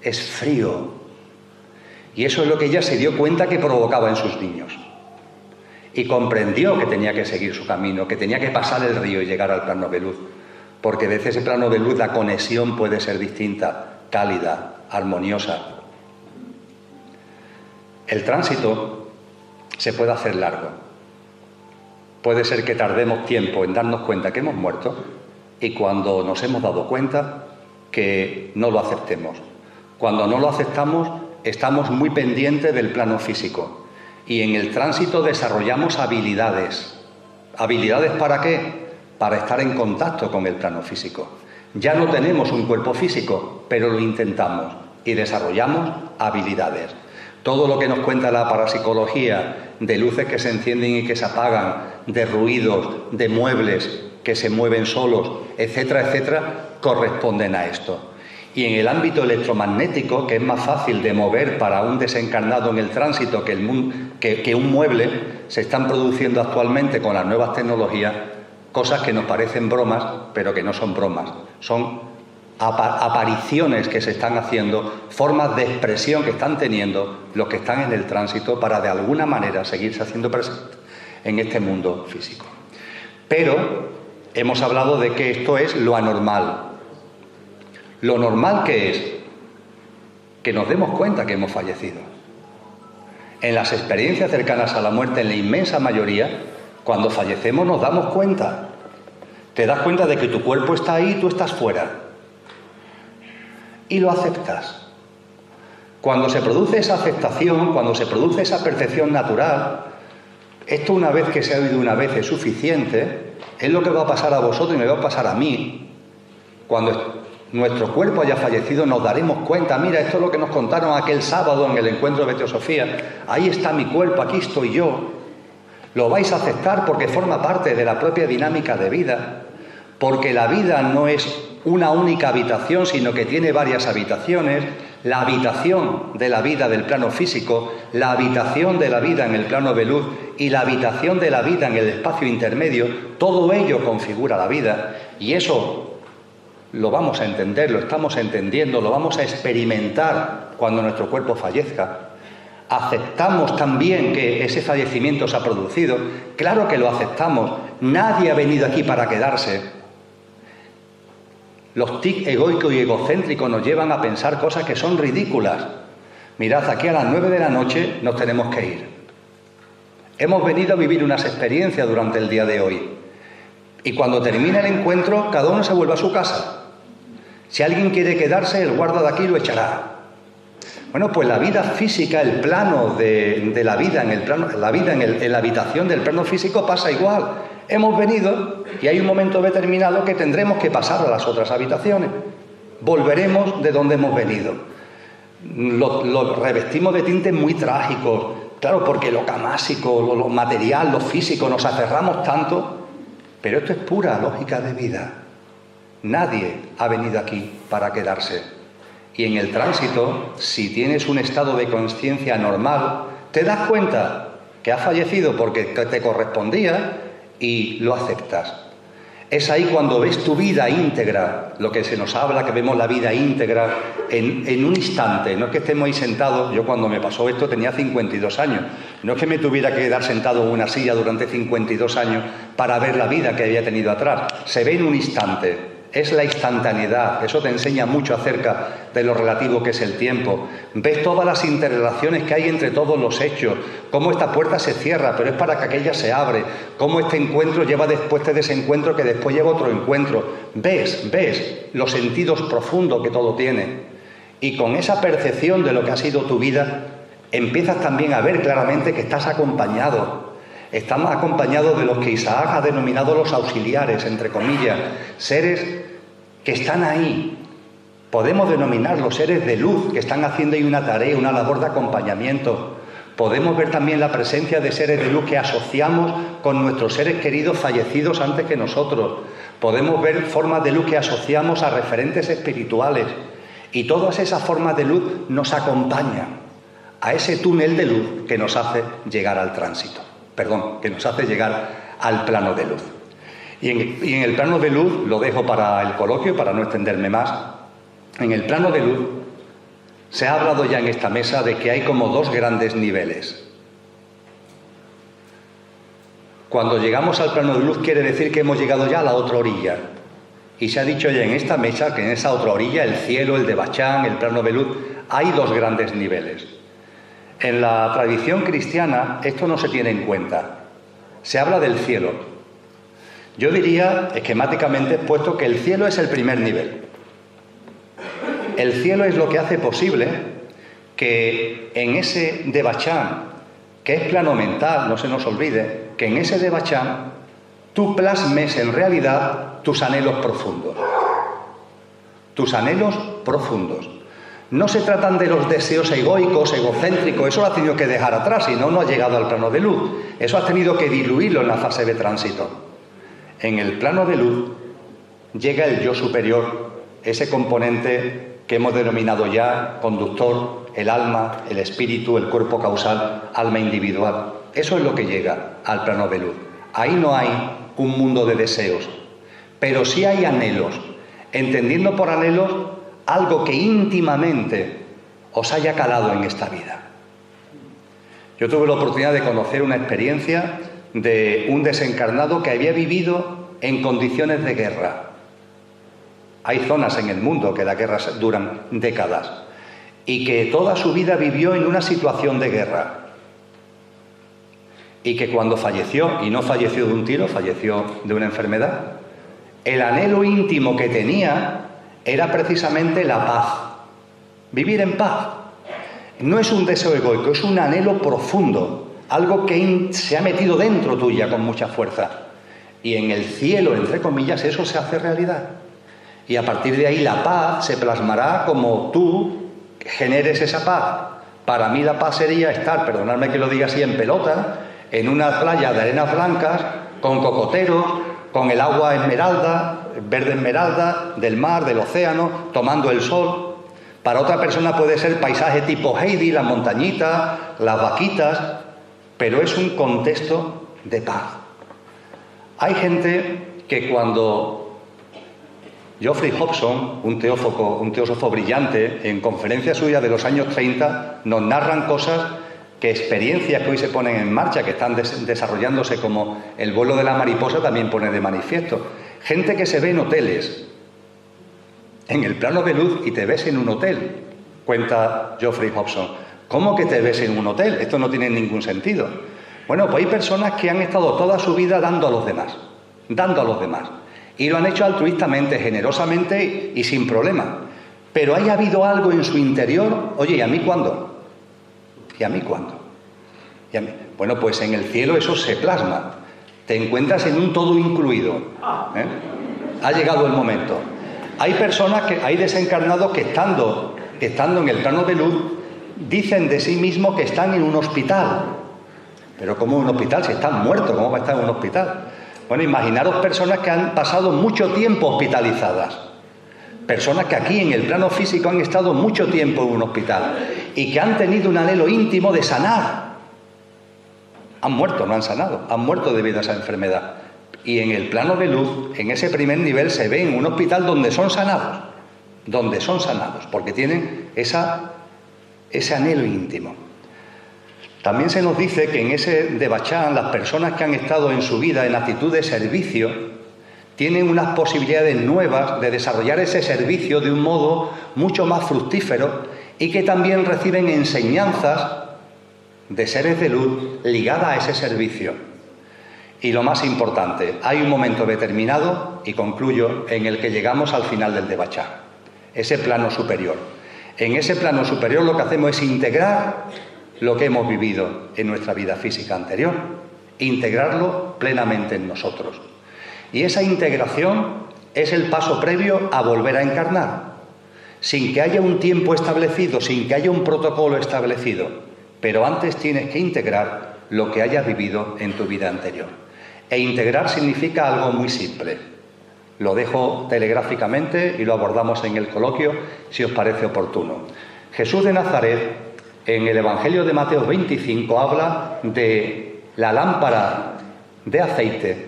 es frío. Y eso es lo que ella se dio cuenta que provocaba en sus niños. Y comprendió que tenía que seguir su camino, que tenía que pasar el río y llegar al plano de luz. Porque desde ese plano de luz la conexión puede ser distinta, cálida, armoniosa. El tránsito se puede hacer largo. Puede ser que tardemos tiempo en darnos cuenta que hemos muerto y cuando nos hemos dado cuenta que no lo aceptemos. Cuando no lo aceptamos, estamos muy pendientes del plano físico y en el tránsito desarrollamos habilidades. ¿Habilidades para qué? Para estar en contacto con el plano físico. Ya no tenemos un cuerpo físico, pero lo intentamos y desarrollamos habilidades. Todo lo que nos cuenta la parapsicología, de luces que se encienden y que se apagan, de ruidos, de muebles que se mueven solos, etcétera, etcétera, corresponden a esto. Y en el ámbito electromagnético, que es más fácil de mover para un desencarnado en el tránsito que un mueble, se están produciendo actualmente con las nuevas tecnologías cosas que nos parecen bromas, pero que no son bromas. Son apariciones que se están haciendo, formas de expresión que están teniendo los que están en el tránsito para de alguna manera seguirse haciendo presentes en este mundo físico. Pero hemos hablado de que esto es lo anormal. Lo normal que es que nos demos cuenta que hemos fallecido. En las experiencias cercanas a la muerte, en la inmensa mayoría, cuando fallecemos nos damos cuenta. Te das cuenta de que tu cuerpo está ahí y tú estás fuera. Y lo aceptas. Cuando se produce esa aceptación, cuando se produce esa percepción natural, esto una vez que se ha oído una vez es suficiente, es lo que va a pasar a vosotros y me va a pasar a mí. Cuando nuestro cuerpo haya fallecido nos daremos cuenta, mira, esto es lo que nos contaron aquel sábado en el encuentro de Teosofía, ahí está mi cuerpo, aquí estoy yo. Lo vais a aceptar porque forma parte de la propia dinámica de vida, porque la vida no es una única habitación, sino que tiene varias habitaciones, la habitación de la vida del plano físico, la habitación de la vida en el plano de luz y la habitación de la vida en el espacio intermedio, todo ello configura la vida y eso lo vamos a entender, lo estamos entendiendo, lo vamos a experimentar cuando nuestro cuerpo fallezca. Aceptamos también que ese fallecimiento se ha producido. Claro que lo aceptamos. Nadie ha venido aquí para quedarse. Los tics egoicos y egocéntricos nos llevan a pensar cosas que son ridículas. Mirad, aquí a las 9 de la noche nos tenemos que ir. Hemos venido a vivir unas experiencias durante el día de hoy. Y cuando termine el encuentro, cada uno se vuelve a su casa. Si alguien quiere quedarse, el guarda de aquí lo echará. Bueno, pues la vida física, el plano de la vida, en la habitación del plano físico pasa igual. Hemos venido y hay un momento determinado que tendremos que pasar a las otras habitaciones. Volveremos de donde hemos venido. Lo revestimos de tintes muy trágicos, claro, porque lo camásico, lo material, lo físico, nos aferramos tanto, pero esto es pura lógica de vida. Nadie ha venido aquí para quedarse. Y en el tránsito, si tienes un estado de conciencia normal, te das cuenta que has fallecido porque te correspondía y lo aceptas. Es ahí cuando ves tu vida íntegra, lo que se nos habla, que vemos la vida íntegra en un instante. No es que estemos ahí sentados. Yo cuando me pasó esto tenía 52 años. No es que me tuviera que quedar sentado en una silla durante 52 años para ver la vida que había tenido atrás. Se ve en un instante. Es la instantaneidad, eso te enseña mucho acerca de lo relativo que es el tiempo. Ves todas las interrelaciones que hay entre todos los hechos, cómo esta puerta se cierra, pero es para que aquella se abre, cómo este encuentro lleva después de ese encuentro que después lleva otro encuentro. Ves los sentidos profundos que todo tiene. Y con esa percepción de lo que ha sido tu vida, empiezas también a ver claramente que estás acompañado. Estamos acompañados de los que Isaac ha denominado los auxiliares, entre comillas, seres que están ahí. Podemos denominarlos seres de luz, que están haciendo ahí una tarea, una labor de acompañamiento. Podemos ver también la presencia de seres de luz que asociamos con nuestros seres queridos fallecidos antes que nosotros. Podemos ver formas de luz que asociamos a referentes espirituales. Y todas esas formas de luz nos acompañan a ese túnel de luz que nos hace llegar al tránsito. Que nos hace llegar al plano de luz. Y en el plano de luz, lo dejo para el coloquio, para no extenderme más, en el plano de luz se ha hablado ya en esta mesa de que hay como dos grandes niveles. Cuando llegamos al plano de luz quiere decir que hemos llegado ya a la otra orilla. Y se ha dicho ya en esta mesa que en esa otra orilla, el cielo, el Devachan, el plano de luz, hay dos grandes niveles. En la tradición cristiana esto no se tiene en cuenta. Se habla del cielo. Yo diría, esquemáticamente puesto, que el cielo es el primer nivel. El cielo es lo que hace posible que en ese Devachan, que es plano mental, no se nos olvide, que en ese Devachan tú plasmes en realidad tus anhelos profundos. Tus anhelos profundos. No se tratan de los deseos egoicos, egocéntricos, eso lo has tenido que dejar atrás, si no, no has llegado al plano de luz. Eso has tenido que diluirlo en la fase de tránsito. En el plano de luz llega el yo superior, ese componente que hemos denominado ya conductor, el alma, el espíritu, el cuerpo causal, alma individual. Eso es lo que llega al plano de luz. Ahí no hay un mundo de deseos, pero sí hay anhelos, entendiendo por anhelos algo que íntimamente os haya calado en esta vida. Yo tuve la oportunidad de conocer una experiencia de un desencarnado que había vivido en condiciones de guerra. Hay zonas en el mundo que las guerras duran décadas y que toda su vida vivió en una situación de guerra. Y que cuando falleció, y no falleció de un tiro, falleció de una enfermedad, el anhelo íntimo que tenía era precisamente la paz, vivir en paz. No es un deseo egoico, es un anhelo profundo, algo que se ha metido dentro tuya con mucha fuerza. Y en el cielo, entre comillas, eso se hace realidad. Y a partir de ahí la paz se plasmará como tú generes esa paz. Para mí la paz sería estar, perdonadme que lo diga así, en pelota, en una playa de arenas blancas, con cocoteros, con el agua esmeralda, verde esmeralda, del mar, del océano, tomando el sol. Para otra persona puede ser paisaje tipo Heidi, las montañitas, las vaquitas, pero es un contexto de paz. Hay gente que cuando Geoffrey Hobson, un teósofo brillante, en conferencias suyas de los años 30, nos narran cosas que experiencias que hoy se ponen en marcha, que están desarrollándose como el vuelo de la mariposa, también pone de manifiesto. Gente que se ve en hoteles, en el plano de luz, y te ves en un hotel, cuenta Geoffrey Hobson. ¿Cómo que te ves en un hotel? Esto no tiene ningún sentido. Bueno, pues hay personas que han estado toda su vida dando a los demás, y lo han hecho altruistamente, generosamente y sin problema. Pero haya habido algo en su interior, oye, ¿y a mí cuándo? ¿Y a mí cuándo? Bueno, pues en el cielo eso se plasma. Te encuentras en un todo incluido. Ha llegado el momento. Hay personas, hay desencarnados que estando en el plano de luz, dicen de sí mismos que están en un hospital. Pero ¿cómo un hospital? Si están muertos, ¿cómo va a estar en un hospital? Bueno, imaginaros personas que han pasado mucho tiempo hospitalizadas. Personas que aquí en el plano físico han estado mucho tiempo en un hospital y que han tenido un anhelo íntimo de sanar. Han muerto, no han sanado, han muerto debido a esa enfermedad. Y en el plano de luz, en ese primer nivel, se ve en un hospital donde son sanados, porque tienen ese anhelo íntimo. También se nos dice que en ese Devachan, las personas que han estado en su vida en actitud de servicio, tienen unas posibilidades nuevas de desarrollar ese servicio de un modo mucho más fructífero y que también reciben enseñanzas de seres de luz ligadas a ese servicio. Y lo más importante, hay un momento determinado, y concluyo, en el que llegamos al final del Devachan, ese plano superior. En ese plano superior lo que hacemos es integrar lo que hemos vivido en nuestra vida física anterior integrarlo plenamente en nosotros. Y esa integración es el paso previo a volver a encarnar, sin que haya un tiempo establecido, sin que haya un protocolo establecido, pero antes tienes que integrar lo que hayas vivido en tu vida anterior. E integrar significa algo muy simple. Lo dejo telegráficamente y lo abordamos en el coloquio, si os parece oportuno. Jesús de Nazaret, en el Evangelio de Mateo 25, habla de la lámpara de aceite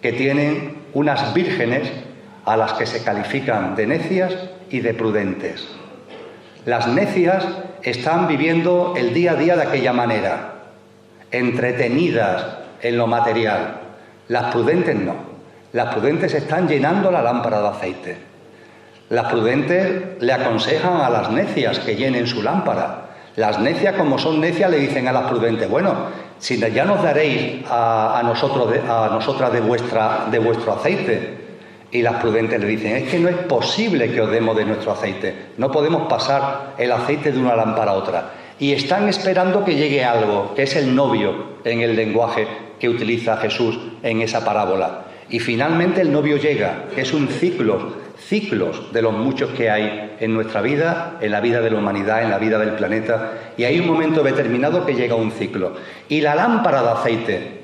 que tienen unas vírgenes a las que se califican de necias y de prudentes. Las necias están viviendo el día a día de aquella manera, entretenidas en lo material. Las prudentes no. Las prudentes están llenando la lámpara de aceite. Las prudentes le aconsejan a las necias que llenen su lámpara. Las necias, como son necias, le dicen a las prudentes: bueno, si ya nos daréis a nosotras de vuestro aceite. Y las prudentes le dicen: es que no es posible que os demos de nuestro aceite. No podemos pasar el aceite de una lámpara a otra. Y están esperando que llegue algo, que es el novio en el lenguaje que utiliza Jesús en esa parábola. Y finalmente el novio llega, que es un ciclos de los muchos que hay en nuestra vida, en la vida de la humanidad, en la vida del planeta. Y hay un momento determinado que llega un ciclo. Y la lámpara de aceite,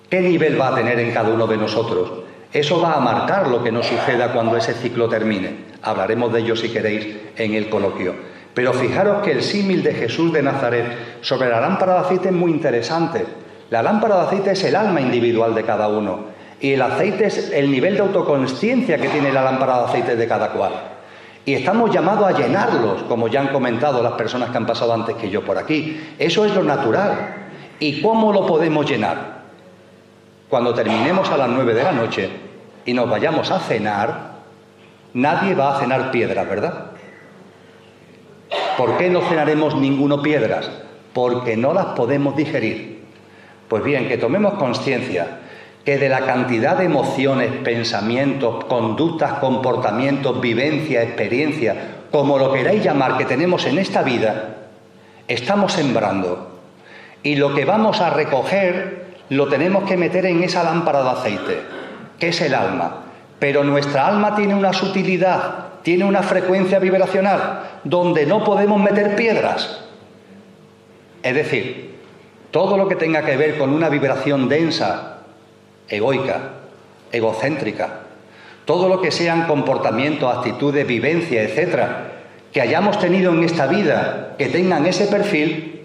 ¿qué nivel va a tener en cada uno de nosotros? Eso va a marcar lo que nos suceda cuando ese ciclo termine. Hablaremos de ello, si queréis, en el coloquio. Pero fijaros que el símil de Jesús de Nazaret sobre la lámpara de aceite es muy interesante. La lámpara de aceite es el alma individual de cada uno. Y el aceite es el nivel de autoconsciencia que tiene la lámpara de aceite de cada cual. Y estamos llamados a llenarlos, como ya han comentado las personas que han pasado antes que yo por aquí. Eso es lo natural. ¿Y cómo lo podemos llenar? Cuando terminemos a las 9 de la noche y nos vayamos a cenar, nadie va a cenar piedras, ¿verdad? ¿Por qué no cenaremos ninguno piedras? Porque no las podemos digerir. Pues bien, que tomemos conciencia que de la cantidad de emociones, pensamientos, conductas, comportamientos, vivencias, experiencias, como lo queráis llamar, que tenemos en esta vida, estamos sembrando. Y lo que vamos a recoger lo tenemos que meter en esa lámpara de aceite, que es el alma. Pero nuestra alma tiene una sutilidad, tiene una frecuencia vibracional, donde no podemos meter piedras. Es decir, todo lo que tenga que ver con una vibración densa, egoica, egocéntrica, todo lo que sean comportamientos, actitudes, vivencias, etcétera, que hayamos tenido en esta vida, que tengan ese perfil,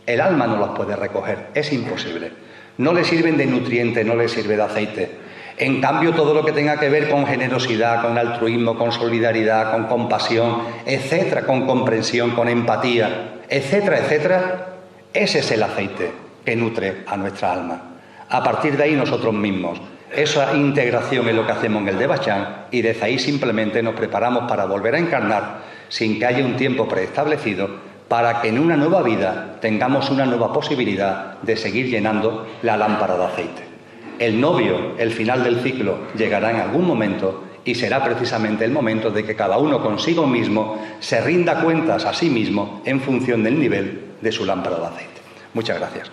el alma no las puede recoger, es imposible. No le sirven de nutriente, no le sirve de aceite. En cambio, todo lo que tenga que ver con generosidad, con altruismo, con solidaridad, con compasión, etcétera, con comprensión, con empatía, etcétera, etcétera, ese es el aceite que nutre a nuestra alma. A partir de ahí nosotros mismos. Esa integración es lo que hacemos en el Devachan, y desde ahí simplemente nos preparamos para volver a encarnar sin que haya un tiempo preestablecido, para que en una nueva vida tengamos una nueva posibilidad de seguir llenando la lámpara de aceite. El novio, el final del ciclo, llegará en algún momento, y será precisamente el momento de que cada uno consigo mismo se rinda cuentas a sí mismo en función del nivel de su lámpara de aceite. Muchas gracias.